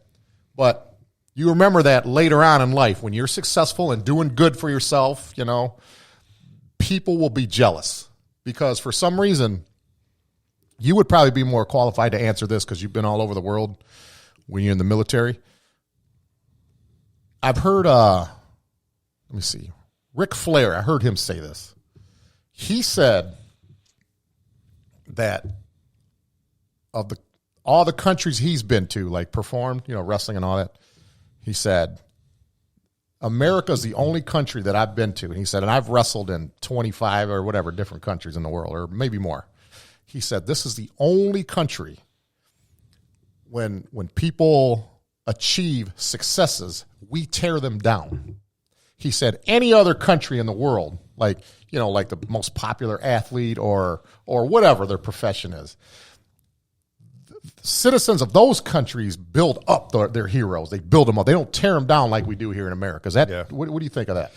But you remember that later on in life when you're successful and doing good for yourself, people will be jealous because for some reason you would probably be more qualified to answer this because you've been all over the world when you're in the military. I've heard, let me see, Ric Flair, I heard him say this. He said that of all the countries he's been to, like performed, wrestling and all that, he said, America's the only country that I've been to. And he said, and I've wrestled in 25 or whatever different countries in the world, or maybe more. He said, this is the only country when people achieve successes, we tear them down. He said, any other country in the world, like, like the most popular athlete or whatever their profession is. Citizens of those countries build up their heroes. They build them up. They don't tear them down like we do here in America. Is that what do you think of that?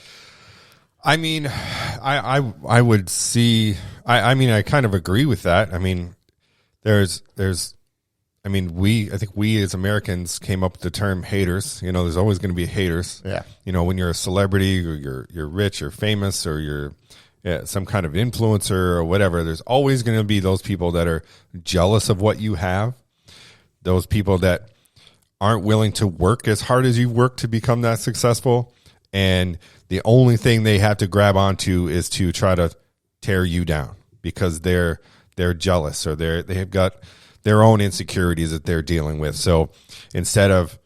I mean, I would see. I mean, I kind of agree with that. I mean, I think we as Americans came up with the term haters. There's always going to be haters. Yeah. When you're a celebrity or you're rich or famous or you're some kind of influencer or whatever, there's always going to be those people that are jealous of what you have. Those people that aren't willing to work as hard as you work to become that successful. And the only thing they have to grab onto is to try to tear you down because they're jealous or they've got their own insecurities that they're dealing with. So instead of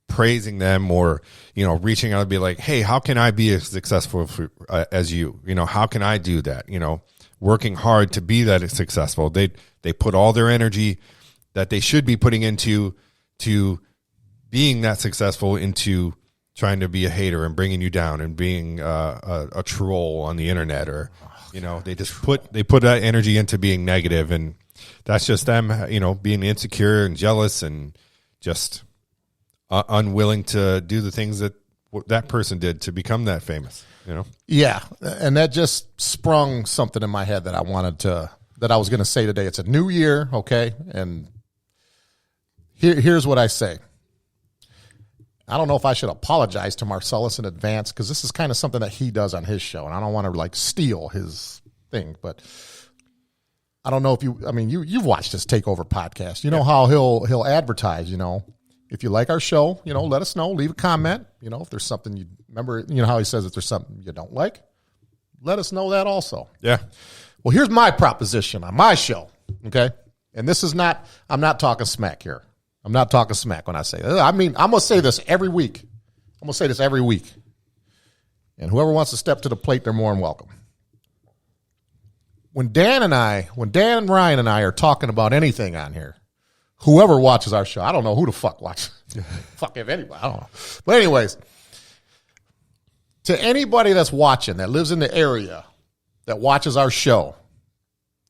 praising them or, reaching out and be like, hey, how can I be as successful as you? How can I do that? Working hard to be that successful. They put all their energy that they should be putting into being that successful into trying to be a hater and bringing you down and being a troll on the internet, or they put that energy into being negative, and that's just them being insecure and jealous and just unwilling to do the things that person did to become that famous. Yeah, and that just sprung something in my head that I was going to say today. It's a new year, okay, and here's what I say. I don't know if I should apologize to Marcellus in advance because this is kind of something that he does on his show, and I don't want to steal his thing. But I don't know if you've watched this Takeover podcast. You know how he'll advertise. If you like our show, let us know. Leave a comment. If there's something you remember. How he says if there's something you don't like, let us know that also. Yeah. Well, here's my proposition on my show. Okay, and this is not. I'm not talking smack here. I'm not talking smack when I say that. I'm going to say this every week. I'm going to say this every week. And whoever wants to step to the plate, they're more than welcome. When Dan and Ryan and I are talking about anything on here, whoever watches our show, I don't know who the fuck watches. Fuck if anybody, I don't know. But anyways, to anybody that's watching, that lives in the area, that watches our show,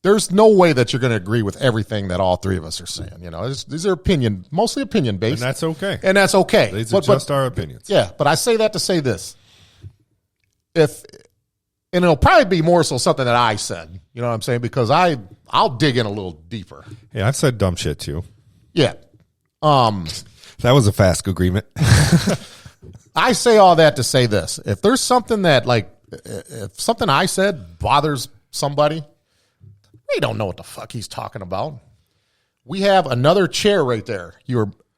there's no way that you're going to agree with everything that all three of us are saying. These are mostly opinion based. And that's okay. These are just our opinions. Yeah, but I say that to say this. And it'll probably be more so something that I said, you know what I'm saying? Because I'll dig in a little deeper. Yeah, I've said dumb shit too. Yeah. That was a fast agreement. I say all that to say this. If there's something that if something I said bothers somebody, they don't know what the fuck he's talking about. We have another chair right there.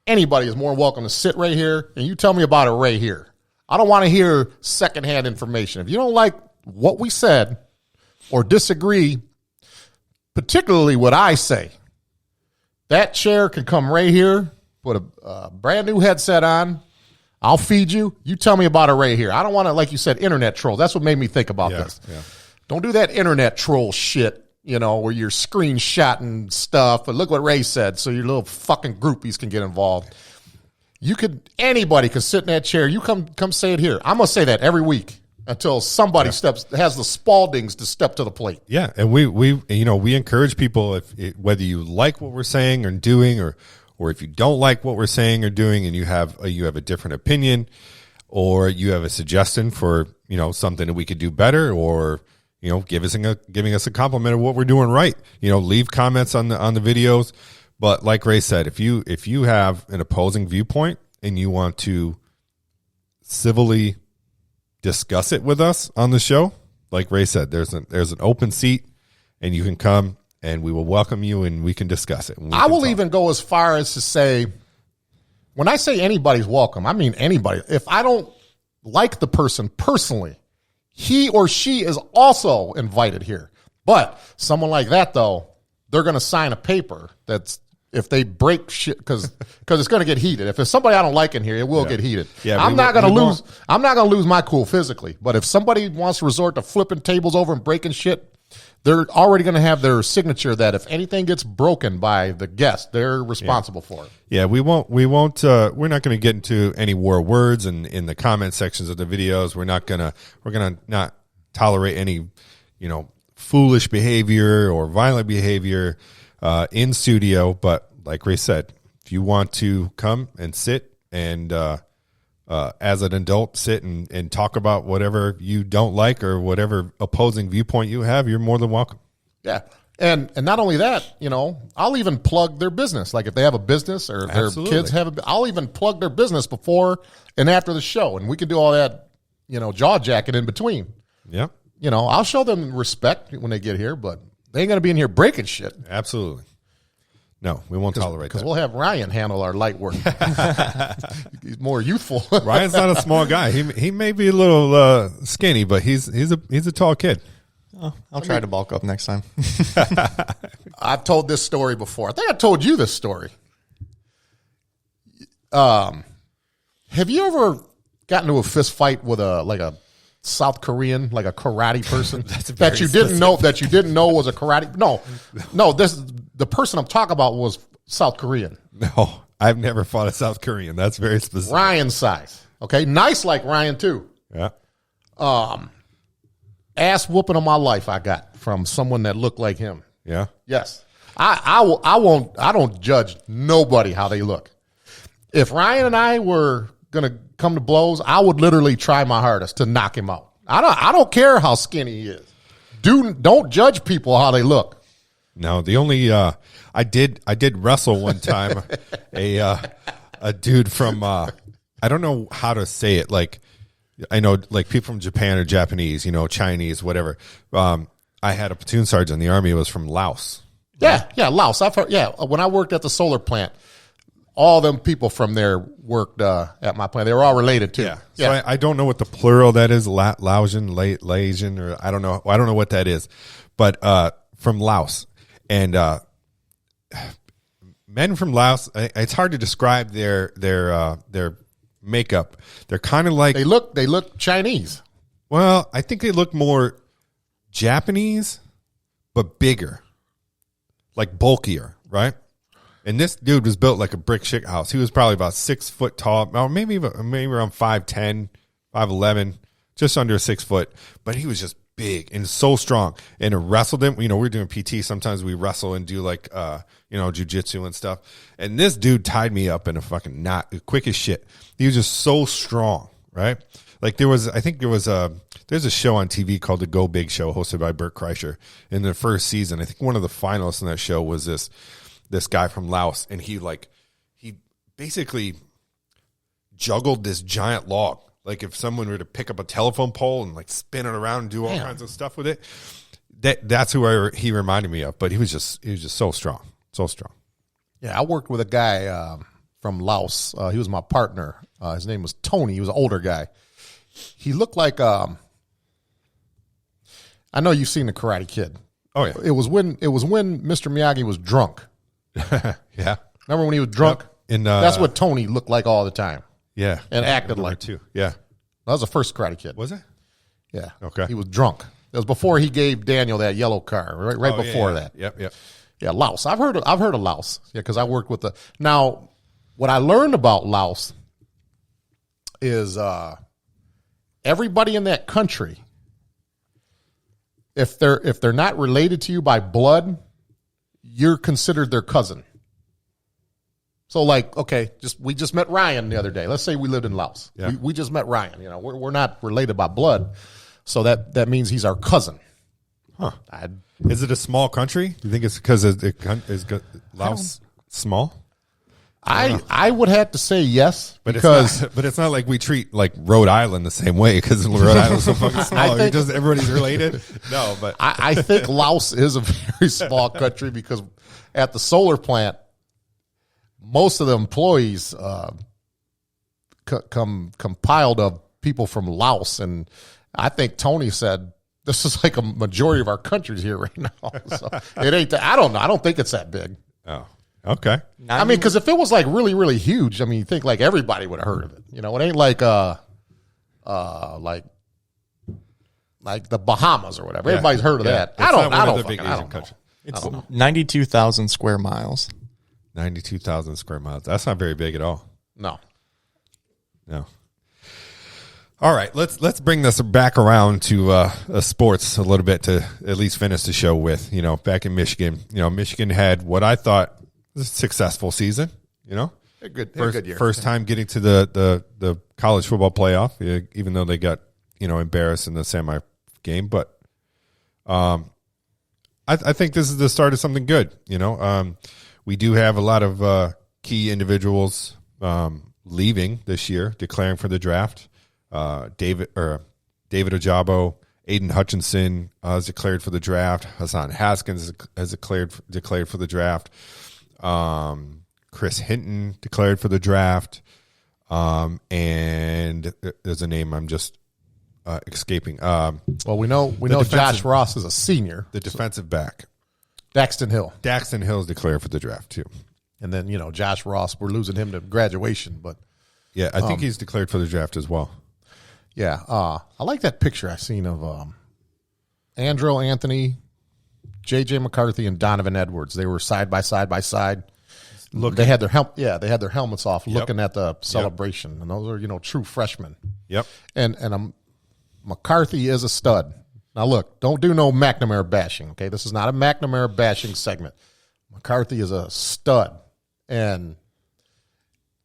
Anybody is more welcome to sit right here, and you tell me about it right here. I don't want to hear secondhand information. If you don't like what we said or disagree, particularly what I say, that chair can come right here, put a brand new headset on. I'll feed you. You tell me about it right here. I don't want to, like you said, internet trolls. That's what made me think about this. Yeah. Don't do that internet troll shit. Where you're screenshotting stuff, but look what Ray said, so your little fucking groupies can get involved. Anybody could sit in that chair. You come say it here. I'm gonna say that every week until somebody has the Spaldings to step to the plate. Yeah, and we encourage people whether you like what we're saying or doing, or if you don't like what we're saying or doing, and you have a different opinion, or you have a suggestion for something that we could do better, or giving us a compliment of what we're doing right. Leave comments on the videos. But like Ray said, if you have an opposing viewpoint and you want to civilly discuss it with us on the show, like Ray said, there's an open seat, and you can come and we will welcome you and we can discuss it. I will even go as far as to say, when I say anybody's welcome, I mean anybody. If I don't like the person personally, he or she is also invited here. But someone like that, though, they're going to sign a paper that's if they break shit because it's going to get heated. If there's somebody I don't like in here, it will get heated. Yeah, I'm not going to lose my cool physically. But if somebody wants to resort to flipping tables over and breaking shit, they're already going to have their signature that if anything gets broken by the guest, they're responsible for it. Yeah, we're not going to get into any war words in the comment sections of the videos. We're going to not tolerate any, foolish behavior or violent behavior in studio. But like Ray said, if you want to come and sit and as an adult sit and talk about whatever you don't like or whatever opposing viewpoint you have, you're more than welcome. Yeah. And not only that, I'll even plug their business. Like if they have a business or their kids have I'll even plug their business before and after the show. And we can do all that, jaw jacket in between. Yeah. I'll show them respect when they get here, but they ain't going to be in here breaking shit. Absolutely. No, we won't tolerate that. Because we'll have Ryan handle our light work. He's more youthful. Ryan's not a small guy. He may be a little skinny, but he's a tall kid. Oh, I'll try to bulk up next time. I've told this story before. I think I told you this story. Have you ever gotten into a fist fight with a South Korean, like a karate person that you didn't know was a karate? No. The person I'm talking about was South Korean. No, I've never fought a South Korean. That's very specific. Ryan size. Okay, nice like Ryan too. Yeah. Ass whooping of my life I got from someone that looked like him. Yeah. Yes. I don't judge nobody how they look. If Ryan and I were gonna come to blows, I would literally try my hardest to knock him out. I don't care how skinny he is. Don't judge people how they look. No, the only I did wrestle one time a dude from I don't know how to say it, like I know like people from Japan or Japanese, Chinese, whatever. I had a platoon sergeant in the Army. It was from Laos. Yeah, Laos. I've heard. Yeah, when I worked at the solar plant, all them people from there worked at my plant. They were all related too. Yeah. So I don't know what the plural that is. Laosian, Laosian, or I don't know. I don't know what that is, but from Laos. And men from Laos, it's hard to describe their makeup. They're kind of like they look Chinese. Well, I think they look more Japanese, but bigger, like bulkier, right? And this dude was built like a brick shit house. He was probably about 6 foot tall, or maybe around 5'10", 5'11", just under 6 foot. But he was just big and so strong. And to wrestled him, we're doing PT. Sometimes we wrestle and do like, jujitsu and stuff. And this dude tied me up in a fucking knot, quick as shit. He was just so strong, right? Like there's a show on TV called The Go Big Show hosted by Bert Kreischer. In the first season, I think one of the finalists in that show was this guy from Laos. And he basically juggled this giant log. Like if someone were to pick up a telephone pole and like spin it around and do all kinds of stuff with it, that's who he reminded me of. But he was just so strong, so strong. Yeah, I worked with a guy from Laos. He was my partner. His name was Tony. He was an older guy. He looked like I know you've seen The Karate Kid. Oh yeah, it was when Mr. Miyagi was drunk. Yeah, remember when he was drunk? Yep. And that's what Tony looked like all the time. Yeah. And acted like too. Yeah. That was the first Karate Kid. Was it? Yeah. Okay. He was drunk. It was before he gave Daniel that yellow car, right before that. Yep. Yeah, Laos. I've heard of Laos. Yeah, because I worked with now what I learned about Laos is everybody in that country, if they're not related to you by blood, you're considered their cousin. So like, okay, we just met Ryan the other day. Let's say we lived in Laos. Yeah. We just met Ryan. We're not related by blood, so that means he's our cousin. Huh? Is it a small country? Do you think it's because Laos small? I would have to say yes, but it's not like we treat like Rhode Island the same way because Rhode Island's so fucking small. Everybody's related. No, but I think Laos is a very small country because at the solar plant, most of the employees come compiled of people from Laos, and I think Tony said this is like a majority of our countries here right now. So it ain't. I don't know. I don't think it's that big. Oh, okay. I mean, because if it was like really, really huge, I mean, you think like everybody would have heard of it. It ain't like like the Bahamas or whatever. Yeah. Everybody's heard of that. I don't know. It's 92,000 square miles. 92,000 square miles. That's not very big at all. No. All right, let's bring this back around to sports a little bit to at least finish the show with. Back in Michigan, Michigan had what I thought was a successful season. A good year. First time getting to the college football playoff, even though they got embarrassed in the semi game. But I think this is the start of something good. We do have a lot of key individuals leaving this year, declaring for the draft. David Ojabo, Aiden Hutchinson has declared for the draft. Hassan Haskins has declared for the draft. Chris Hinton declared for the draft. And there's a name I'm just escaping. Well, we know Josh Ross is a senior. The defensive back. Daxton Hill. Daxton Hill's declared for the draft too. And then, Josh Ross, we're losing him to graduation, but yeah, I think he's declared for the draft as well. Yeah, I like that picture I seen of Andrew Anthony, J.J. McCarthy, and Donovan Edwards. They were side by side. They had their helmets off, looking at the celebration, and those are true freshmen. Yep. And McCarthy is a stud. Now look, don't do no McNamara bashing. Okay, this is not a McNamara bashing segment. McCarthy is a stud, and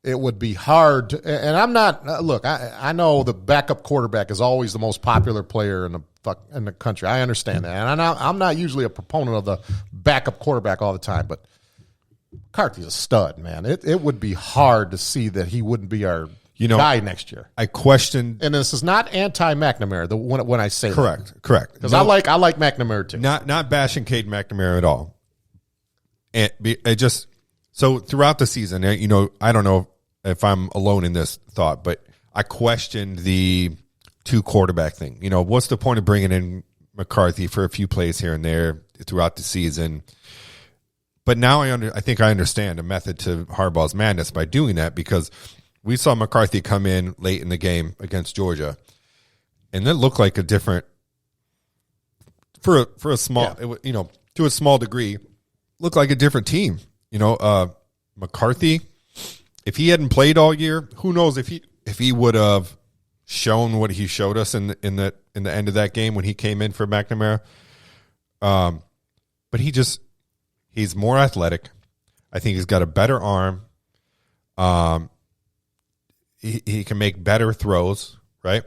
it would be hard to, and I'm not, look, I know the backup quarterback is always the most popular player in the country. I understand that. And I'm not usually a proponent of the backup quarterback all the time, but McCarthy's a stud, man. It would be hard to see that he wouldn't be our guy next year. I questioned, and this is not anti-McNamara when I say correct, because I like McNamara too. Not bashing Cade McNamara at all. And it just, so throughout the season, I don't know if I'm alone in this thought, but I questioned the two quarterback thing. What's the point of bringing in McCarthy for a few plays here and there throughout the season? But now I think I understand a method to Harbaugh's madness by doing that, because we saw McCarthy come in late in the game against Georgia, and it looked like a different, for a small, to a small degree, looked like a different team. McCarthy, if he hadn't played all year, who knows if he would have shown what he showed us in the end of that game when he came in for McNamara. But he's more athletic. I think he's got a better arm. He can make better throws, right?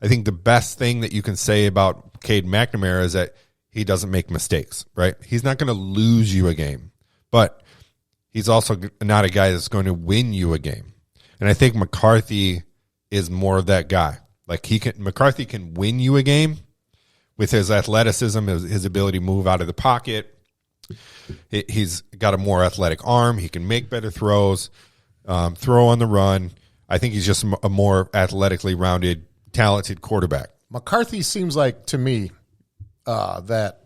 I think the best thing that you can say about Cade McNamara is that he doesn't make mistakes, right? He's not going to lose you a game, but he's also not a guy that's going to win you a game. And I think McCarthy is more of that guy. Like McCarthy can win you a game with his athleticism, his ability to move out of the pocket. He's got a more athletic arm. He can make better throws, throw on the run. I think he's just a more athletically rounded, talented quarterback. McCarthy seems like, to me, that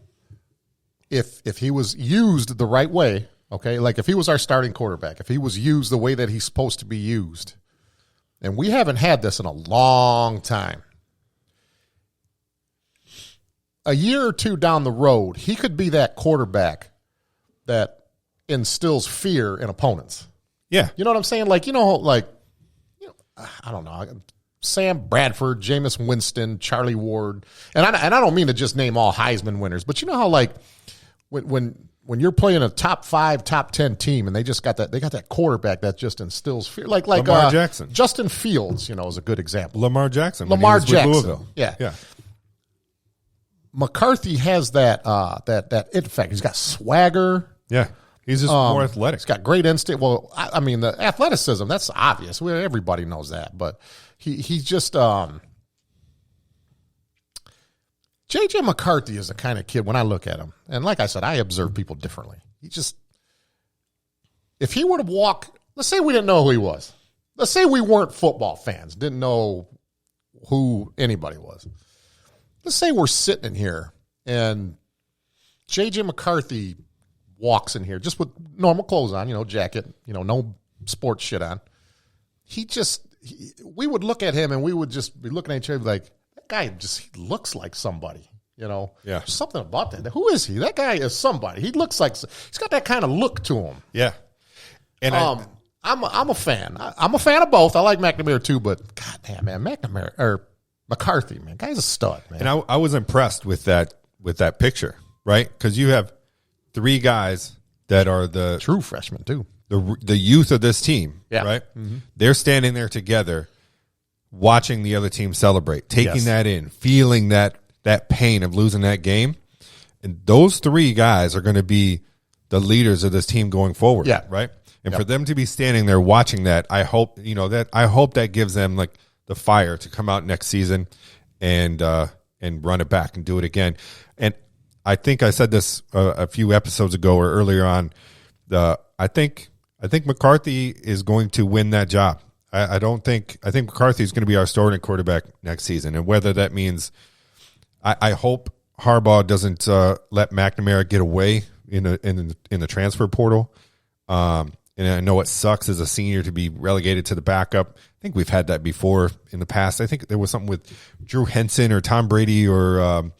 if he was used the right way, okay, like if he was our starting quarterback, if he was used the way that he's supposed to be used, and we haven't had this in a long time, a year or two down the road, he could be that quarterback that instills fear in opponents. Yeah. You know what I'm saying? I don't know, Sam Bradford, Jameis Winston, Charlie Ward, and I don't mean to just name all Heisman winners, but you know how when you're playing a top 5, top 10 team, and they got that quarterback that just instills fear, like Lamar Jackson, Justin Fields, is a good example. Lamar Jackson, yeah. McCarthy has that it fact. He's got swagger. Yeah. He's just more athletic. He's got great instinct. Well, I mean, the athleticism, that's obvious. Everybody knows that. But he's just J.J. McCarthy is the kind of kid, when I look at him, and like I said, I observe people differently. If he were to walk, let's say we didn't know who he was. Let's say we weren't football fans, didn't know who anybody was. Let's say we're sitting in here and J.J. McCarthy walks in here just with normal clothes on, jacket, no sports shit on. We would look at him and we would just be looking at each other like, that guy he looks like somebody, Yeah. There's something about that. Who is he? That guy is somebody. He looks like, he's got that kind of look to him. Yeah. And I'm a fan. I'm a fan of both. I like McNamara too, but goddamn, man, McCarthy, man, guy's a stud, man. And I was impressed with that picture, right? Because you have 3 guys that are the true freshmen too, the youth of this team, right? Mm-hmm. They're standing there together, watching the other team celebrate, taking that in, feeling that pain of losing that game, and those 3 guys are going to be the leaders of this team going forward, right? And for them to be standing there watching that, I hope that gives them like the fire to come out next season and run it back and do it again. And I think I said this a few episodes ago or earlier on. I think McCarthy is going to win that job. I think McCarthy is going to be our starting quarterback next season, and whether that means, I hope Harbaugh doesn't let McNamara get away in the transfer portal. And I know it sucks as a senior to be relegated to the backup. I think we've had that before in the past. I think there was something with Drew Henson or Tom Brady or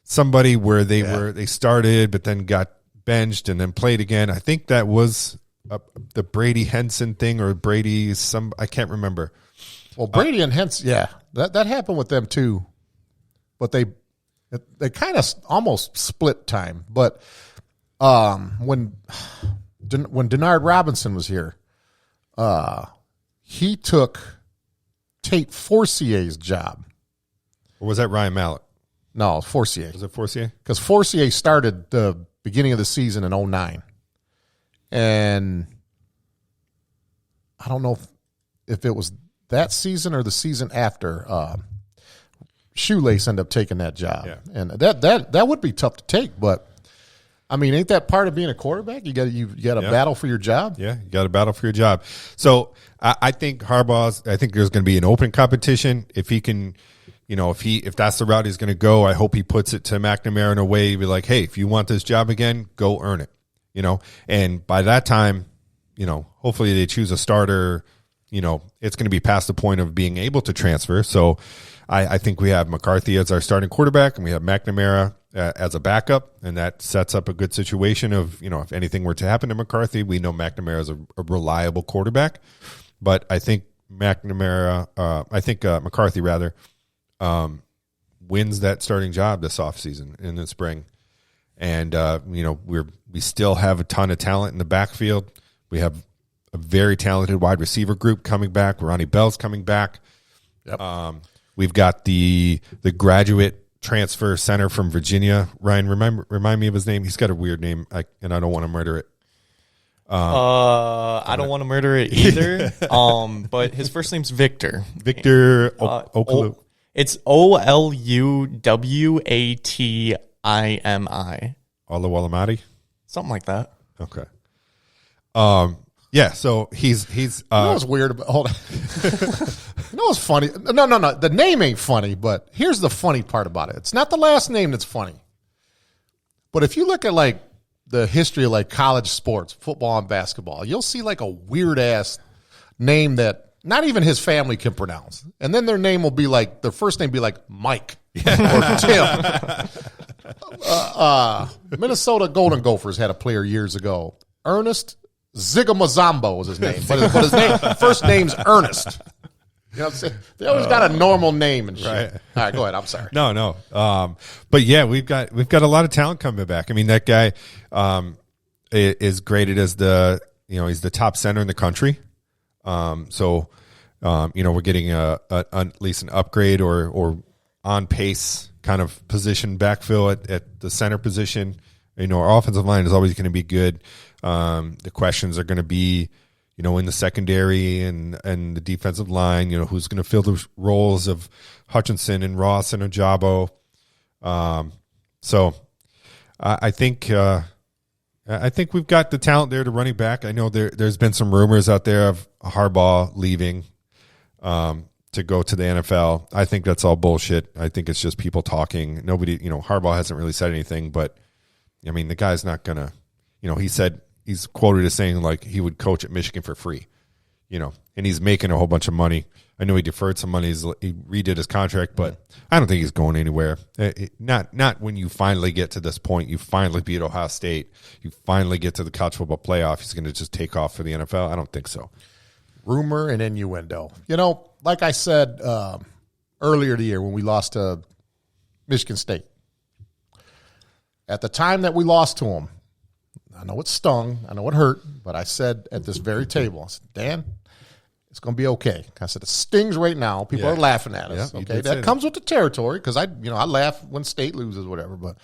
somebody where they started but then got benched and then played again. I think that was the Brady Henson thing or Brady I can't remember. Well, Brady and Henson, that happened with them too, but they kind of almost split time. But when Denard Robinson was here, he took Tate Forcier's job. Or was that Ryan Mallett? No, Forcier. Was it Forcier? Because Forcier started the beginning of the season in 2009. And I don't know if it was that season or the season after. Shoelace ended up taking that job. Yeah. And that would be tough to take, but I mean, ain't that part of being a quarterback? You got to battle for your job. Yeah, you got to battle for your job. So I think I think there's going to be an open competition. If he can, if that's the route he's going to go, I hope he puts it to McNamara in a way, be like, hey, if you want this job again, go earn it. And by that time, hopefully they choose a starter. It's going to be past the point of being able to transfer. So I think we have McCarthy as our starting quarterback, and we have McNamara as a backup, and that sets up a good situation of, if anything were to happen to McCarthy, we know McNamara is a reliable quarterback. But I think McCarthy rather wins that starting job this offseason in the spring. And, we still have a ton of talent in the backfield. We have a very talented wide receiver group coming back. Ronnie Bell's coming back. Yep. We've got the graduate transfer center from Virginia. Ryan, remind me of his name. He's got a weird name, and I don't want to murder it. I don't want to murder it either. But his first name's Victor. Victor Okulu. It's Oluwatimi. Oluwatimati? Something like that. Okay. Yeah, so he's what's weird about, hold on. What's funny? No. The name ain't funny, but here's the funny part about it. It's not the last name that's funny. But if you look at like the history of like college sports, football and basketball, you'll see like a weird ass name that not even his family can pronounce. And then their name will be like, their first name be like Mike or Tim. Minnesota Golden Gophers had a player years ago. Ernest Zigamazambo was his name, but his first name's Ernest. You know what I'm saying? They always got a normal name and shit. Right. All right, go ahead. I'm sorry. No. But yeah, we've got a lot of talent coming back. I mean, that guy is graded as he's the top center in the country. So we're getting at least an upgrade or on pace kind of position backfill at the center position. Our offensive line is always going to be good. The questions are going to be, in the secondary and the defensive line, who's going to fill the roles of Hutchinson and Ross and Ojabo. So I think we've got the talent there to running back. I know there's been some rumors out there of Harbaugh leaving to go to the NFL. I think that's all bullshit. I think it's just people talking. Nobody, Harbaugh hasn't really said anything, but I mean, the guy's not going to, he said, he's quoted as saying like he would coach at Michigan for free, and he's making a whole bunch of money. I know he deferred some money. He redid his contract, but I don't think he's going anywhere. Not when you finally get to this point. You finally beat Ohio State. You finally get to the college football playoff. He's going to just take off for the NFL. I don't think so. Rumor and innuendo. Like I said, earlier the year when we lost to Michigan State. At the time that we lost to them, I know it stung, I know it hurt, but I said at this very table, I said, Dan, it's going to be okay. I said, it stings right now. People are laughing at us. Okay, that comes with the territory because I laugh when State loses, whatever, but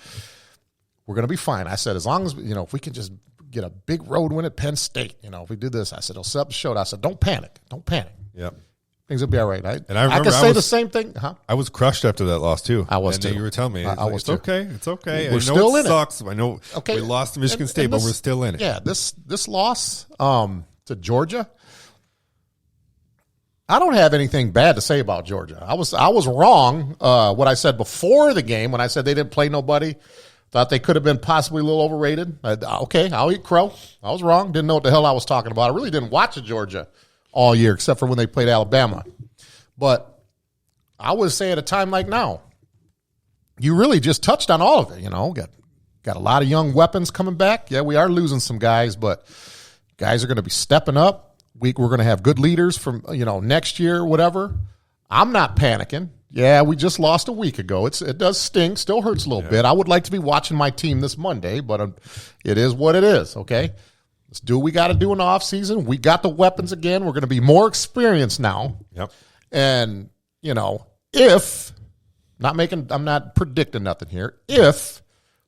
we're going to be fine. I said, as long as, if we can just get a big road win at Penn State, if we do this, I said, it'll set up the show. I said, don't panic. Yep. Things will be all right. And I remember can say the same thing. Huh? I was crushed after that loss too. I was too. You were telling me it's okay. It's okay. We're still in it. Sucks. I know we lost to Michigan State, but we're still in it. Yeah, this loss to Georgia, I don't have anything bad to say about Georgia. I was wrong what I said before the game when I said they didn't play nobody. Thought they could have been possibly a little overrated. Okay, I'll eat crow. I was wrong. Didn't know what the hell I was talking about. I really didn't watch Georgia all year, except for when they played Alabama. But I would say at a time like now, you really just touched on all of it. Got a lot of young weapons coming back. Yeah, we are losing some guys, but guys are going to be stepping up. We're going to have good leaders from next year, whatever. I'm not panicking. Yeah, we just lost a week ago. It does sting. Still hurts a little bit. I would like to be watching my team this Monday, but it is what it is. Okay. Let's do what we got to do in the offseason. We got the weapons again. We're going to be more experienced now. Yep. And, if, I'm not predicting nothing here, if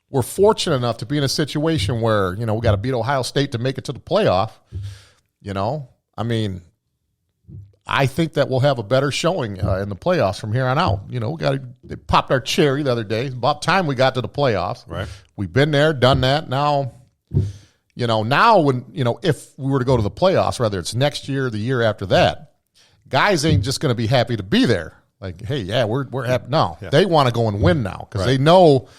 we're fortunate enough to be in a situation where, we got to beat Ohio State to make it to the playoff, I think that we'll have a better showing in the playoffs from here on out. They popped our cherry the other day. It's about time we got to the playoffs. Right. We've been there, done that. Now, now when, if we were to go to the playoffs, whether it's next year or the year after that, guys ain't just going to be happy to be there. Like, hey, yeah, we're happy. No, they want to go and win now because they know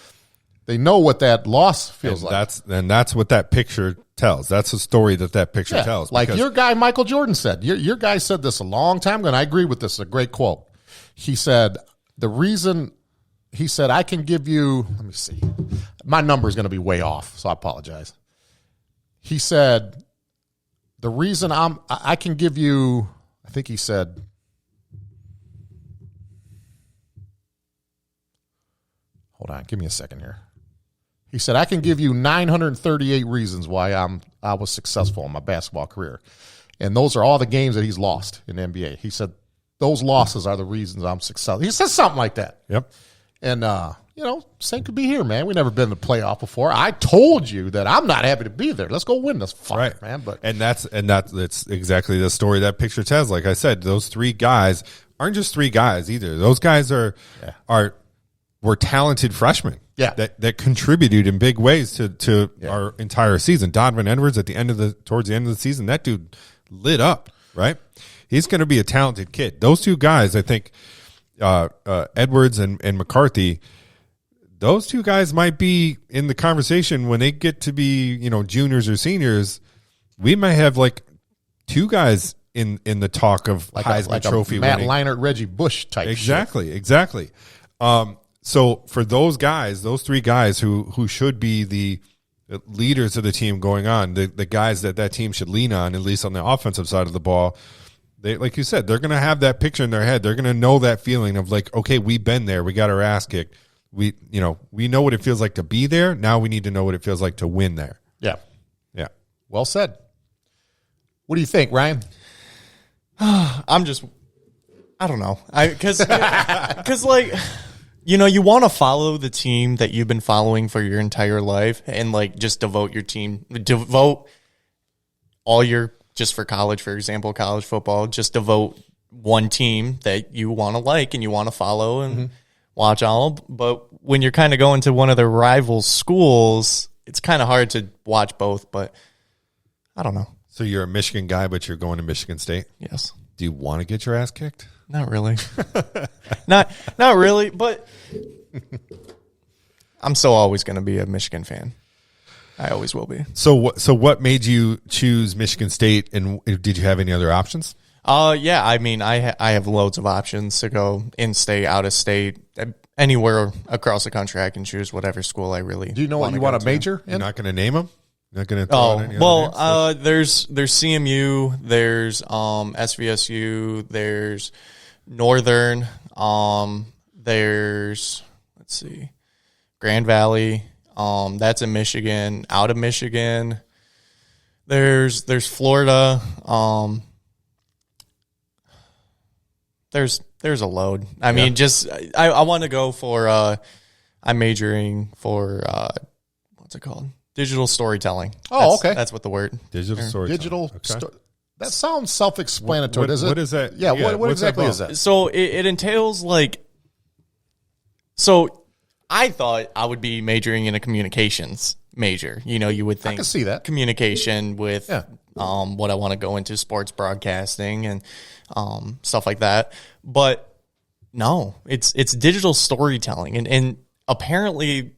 what that loss feels like. That's what that picture tells. That's the story that picture tells. Like your guy Michael Jordan said. Your guy said this a long time ago, and I agree with this. It's a great quote. He said, I can give you, let me see. My number is going to be way off, so I apologize. He said, the reason I can give you, I think he said, hold on, give me a second here. He said, I can give you 938 reasons why I was successful in my basketball career. And those are all the games that he's lost in the NBA. He said, those losses are the reasons I'm successful. He said something like that. Yep. And, same could be here, man. We've never been in the playoff before. I told you that I'm not happy to be there. Let's go win this fight, man. But that's exactly the story that picture tells. Like I said, those three guys aren't just three guys either. Those guys were talented freshmen. Yeah. That contributed in big ways to our entire season. Donovan Edwards towards the end of the season, that dude lit up, right? He's going to be a talented kid. Those two guys, I think, Edwards and McCarthy, those two guys might be in the conversation when they get to be, juniors or seniors. We might have like two guys in the talk of Heisman Trophy Matt winning. Leinart, Reggie Bush type. Exactly. So for those guys, those three guys who should be the leaders of the team going on, the guys that team should lean on, at least on the offensive side of the ball, they, like you said, they're going to have that picture in their head. They're going to know that feeling of like, okay, we've been there. We got our ass kicked. We know what it feels like to be there. Now we need to know what it feels like to win there. Yeah. Yeah. Well said. What do you think, Ryan? I don't know. Because like, you want to follow the team that you've been following for your entire life and like just devote all your, just for college, for example, college football, just devote one team that you want to like and you want to follow and watch all. But when you're kind of going to one of the rival schools, it's kind of hard to watch both, but I don't know. So you're a Michigan guy, but you're going to Michigan State? Yes. Do you want to get your ass kicked? Not really. not really, but I'm still always going to be a Michigan fan. I always will be. So what made you choose Michigan State, and did you have any other options? Yeah, I mean, I have loads of options to go in-state, out-of-state, anywhere across the country. I can choose whatever school I really. Do you know what you want to major in? You're not going to name them? You're not going to throw out any other names? There's CMU, there's SVSU, there's Northern. There's, let's see, Grand Valley. That's in Michigan. Out of Michigan, there's Florida. There's a load. I mean, just I want to go for. I'm majoring for what's it called? Digital storytelling. Oh, okay. That's what the word. Digital storytelling. Digital. That sounds self-explanatory. What is that? Yeah. What exactly is that? So it entails like. So I thought I would be majoring in a communications major. You know, you would think I can see that communication with what I want to go into, sports broadcasting and stuff like that. But no, it's digital storytelling, and apparently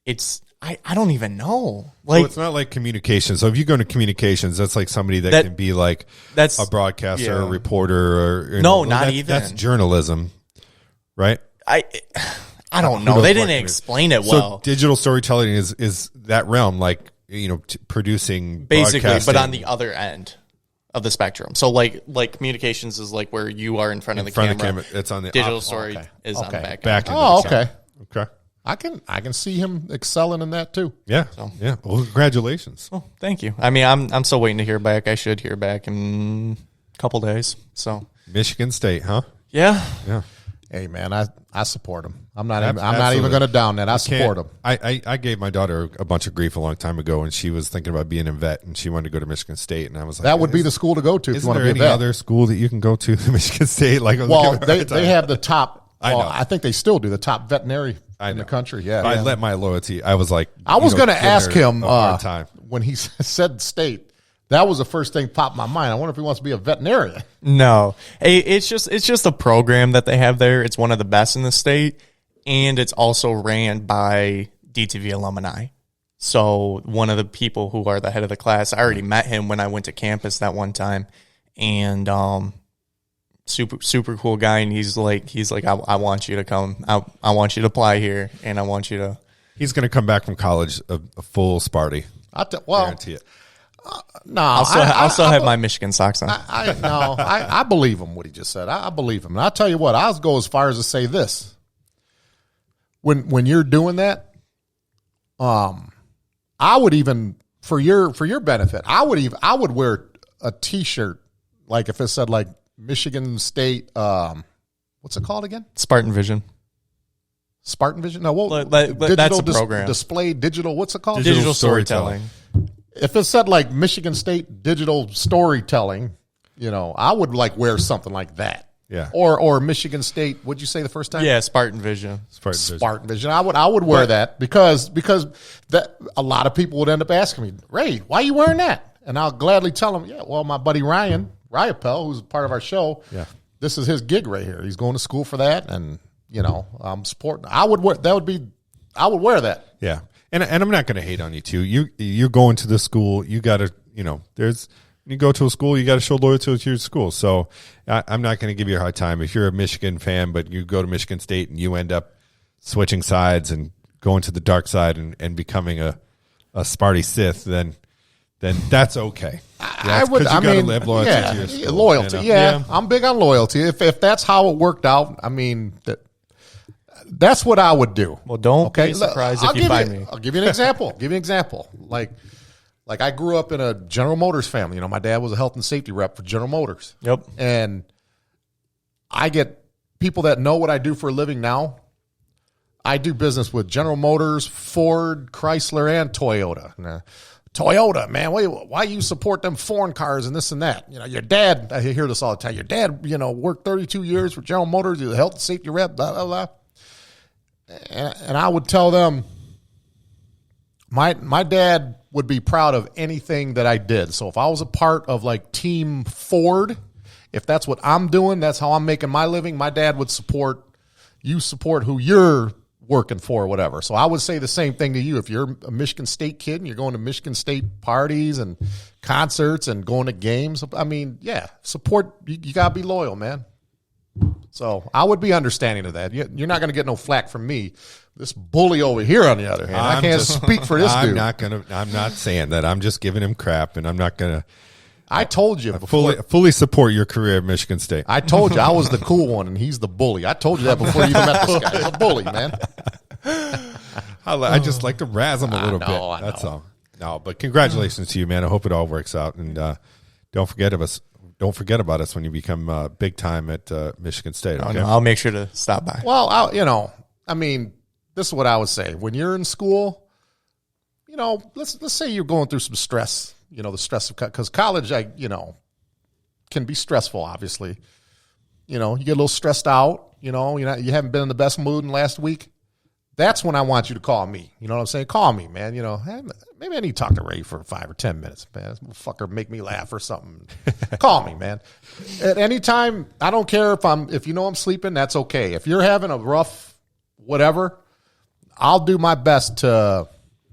it's I don't even know. Like, so it's not like communications. So if you go into communications, that's like somebody that can be like that's a broadcaster, a reporter, or not even. That's journalism, right? I don't know. They didn't explain it well. So digital storytelling is that realm, like, you know, producing basically, but on the other end of the spectrum. So like communications is like where you are in front of the camera. It's on the digital story is on the back end. Oh, okay. Okay. I can see him excelling in that too. Yeah. So. Yeah. Well, congratulations. Oh, thank you. I mean, I'm still waiting to hear back. I should hear back in a couple days. So Michigan State, huh? Yeah. Yeah. Hey man, I support him. I'm not even going to down that. I support him. I gave my daughter a bunch of grief a long time ago, and she was thinking about being a vet, and she wanted to go to Michigan State, and I was like, that would be the school to go to if you want to be a vet. Is there any other school that you can go to in Michigan State? Like, well, they have the top. I know. I think they still do the top veterinary in the country. Yeah, I let my loyalty. I was like, I was going to ask him when he said state. That was the first thing popped in my mind. I wonder if he wants to be a veterinarian. No, it's just a program that they have there. It's one of the best in the state, and it's also ran by DTV alumni. So one of the people who are the head of the class, I already met him when I went to campus that one time, and super cool guy. And he's like, I want you to come. I want you to apply here, and I want you to. He's going to come back from college a full Sparty. Guarantee it. No, I'll still have my Michigan socks on. I believe him what he just said. I believe him. And I'll tell you what, I'll go as far as to say this. When you're doing that, I would even for your benefit, I would wear a T-shirt like if it said like Michigan State. What's it called again? Spartan Vision. Spartan Vision. No, that's a program. Display digital. What's it called? Digital storytelling. If it said like Michigan State digital storytelling, you know, I would like wear something like that. Yeah. Or Michigan State. What'd you say the first time? Yeah, Spartan Vision. Spartan Vision. I would wear that because that a lot of people would end up asking me, Ray, why are you wearing that? And I'll gladly tell them, yeah, well, my buddy Ryan Ryapel, who's part of our show, this is his gig right here. He's going to school for that, and you know, I'm supporting. I would wear that. Yeah. And I'm not going to hate on you too. You're going to the school. You got to, you know, you go to a school, you got to show loyalty to your school. So I'm not going to give you a hard time. If you're a Michigan fan, but you go to Michigan State and you end up switching sides and going to the dark side and becoming a Sparty Sith, then that's okay. I would. I mean, have loyalty to your school. Loyalty. You know? Yeah, I'm big on loyalty. If that's how it worked out, I mean that's what I would do. Well, don't be surprised if you find me. I'll give you an example. Like I grew up in a General Motors family. You know, my dad was a health and safety rep for General Motors. Yep. And I get people that know what I do for a living now. I do business with General Motors, Ford, Chrysler, and Toyota. Toyota, man, why you support them foreign cars and this and that? You know, your dad, I hear this all the time. Your dad, you know, worked 32 years for General Motors. He's a health and safety rep, blah, blah, blah. And I would tell them, my dad would be proud of anything that I did. So if I was a part of like Team Ford, if that's what I'm doing, that's how I'm making my living, my dad would support who you're working for or whatever. So I would say the same thing to you. If you're a Michigan State kid and you're going to Michigan State parties and concerts and going to games, I mean, yeah, support, you got to be loyal, man. So I would be understanding of that. You're not going to get no flack from me. This bully over here, on the other hand, I can't speak for this dude. I'm not saying that. I'm just giving him crap, and I'm not going to. I told you before. Fully support your career at Michigan State. I told you I was the cool one, and he's the bully. I told you that before you even met this guy. He's a bully, man. I just like to razz him a little bit. That's all. No, but congratulations to you, man. I hope it all works out, and don't forget about us when you become big time at Michigan State. Okay? No, I'll make sure to stop by. Well, this is what I would say. When you're in school, let's say you're going through some stress. The stress of because college, can be stressful. Obviously, you get a little stressed out. You haven't been in the best mood in the last week. That's when I want you to call me. You know what I'm saying? Call me, man. Hey, maybe I need to talk to Ray for 5 or 10 minutes, man. This motherfucker make me laugh or something. Call me, man. At any time, I don't care if I'm sleeping, that's okay. If you're having a rough whatever, I'll do my best to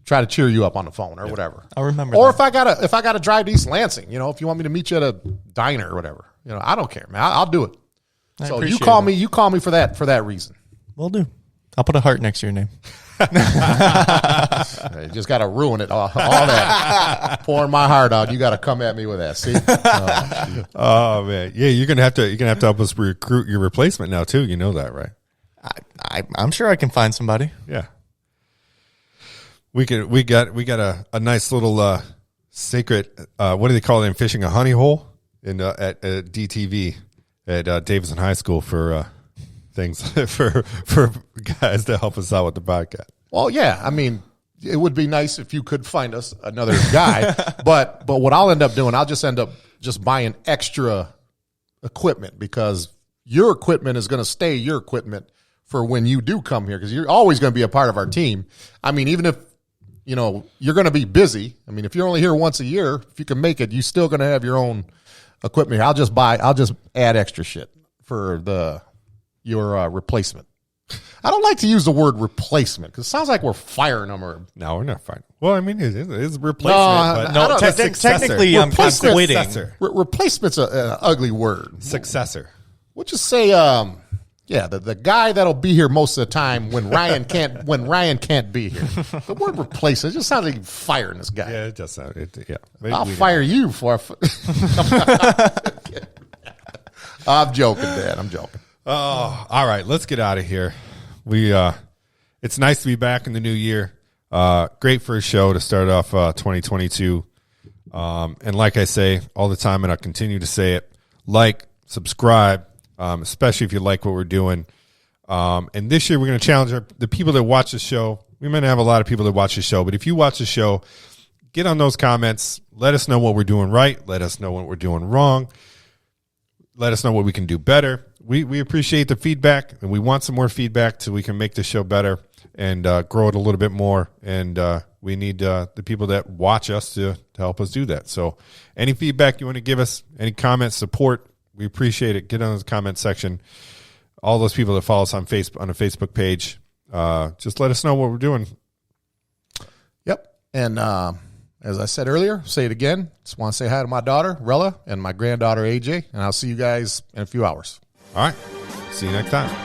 try to cheer you up on the phone or whatever. I'll remember. Or that. if I gotta drive to East Lansing, if you want me to meet you at a diner or whatever, I don't care, man. I'll do it. So you call me for that reason. Will do. I'll put a heart next to your name. You just got to ruin it. All that pouring my heart out. You got to come at me with that. See? Oh man, yeah. You're gonna have to help us recruit your replacement now too. You know that, right? I'm sure I can find somebody. Yeah. We got a nice little secret. What do they call it in fishing? A honey hole at DTV at Davidson High School for. Things for guys to help us out with the podcast. Well, yeah, it would be nice if you could find us another guy, but what I'll end up doing, I'll just end up buying extra equipment because your equipment is going to stay your equipment for when you do come here because you're always going to be a part of our team. Even if you're going to be busy. If you're only here once a year, if you can make it, you're still going to have your own equipment here. I'll just add extra shit for your replacement. I don't like to use the word replacement because it sounds like we're firing them. No, we're not firing. Well, it's replacement. No, technically, I'm quitting. Replacement's an ugly word. Successor. We'll just say, the guy that'll be here most of the time when Ryan can't be here. The word replacement just sounds like you're firing this guy. Yeah, it does sound. I'll fire you for. I'm joking, Dad. I'm joking. Oh, all right. Let's get out of here. It's nice to be back in the new year. Great for a show to start off 2022. And like I say all the time, and I'll continue to say it, subscribe, especially if you like what we're doing. And this year we're going to challenge the people that watch the show. We might have a lot of people that watch the show, but if you watch the show, get on those comments. Let us know what we're doing right. Let us know what we're doing wrong. Let us know what we can do better. We appreciate the feedback, and we want some more feedback so we can make the show better and grow it a little bit more. And we need the people that watch us to help us do that. So any feedback you want to give us, any comments, support, we appreciate it. Get on the comment section. All those people that follow us on a Facebook page, just let us know what we're doing. Yep. And as I said earlier, say it again. Just want to say hi to my daughter, Rella, and my granddaughter, AJ. And I'll see you guys in a few hours. All right. See you next time.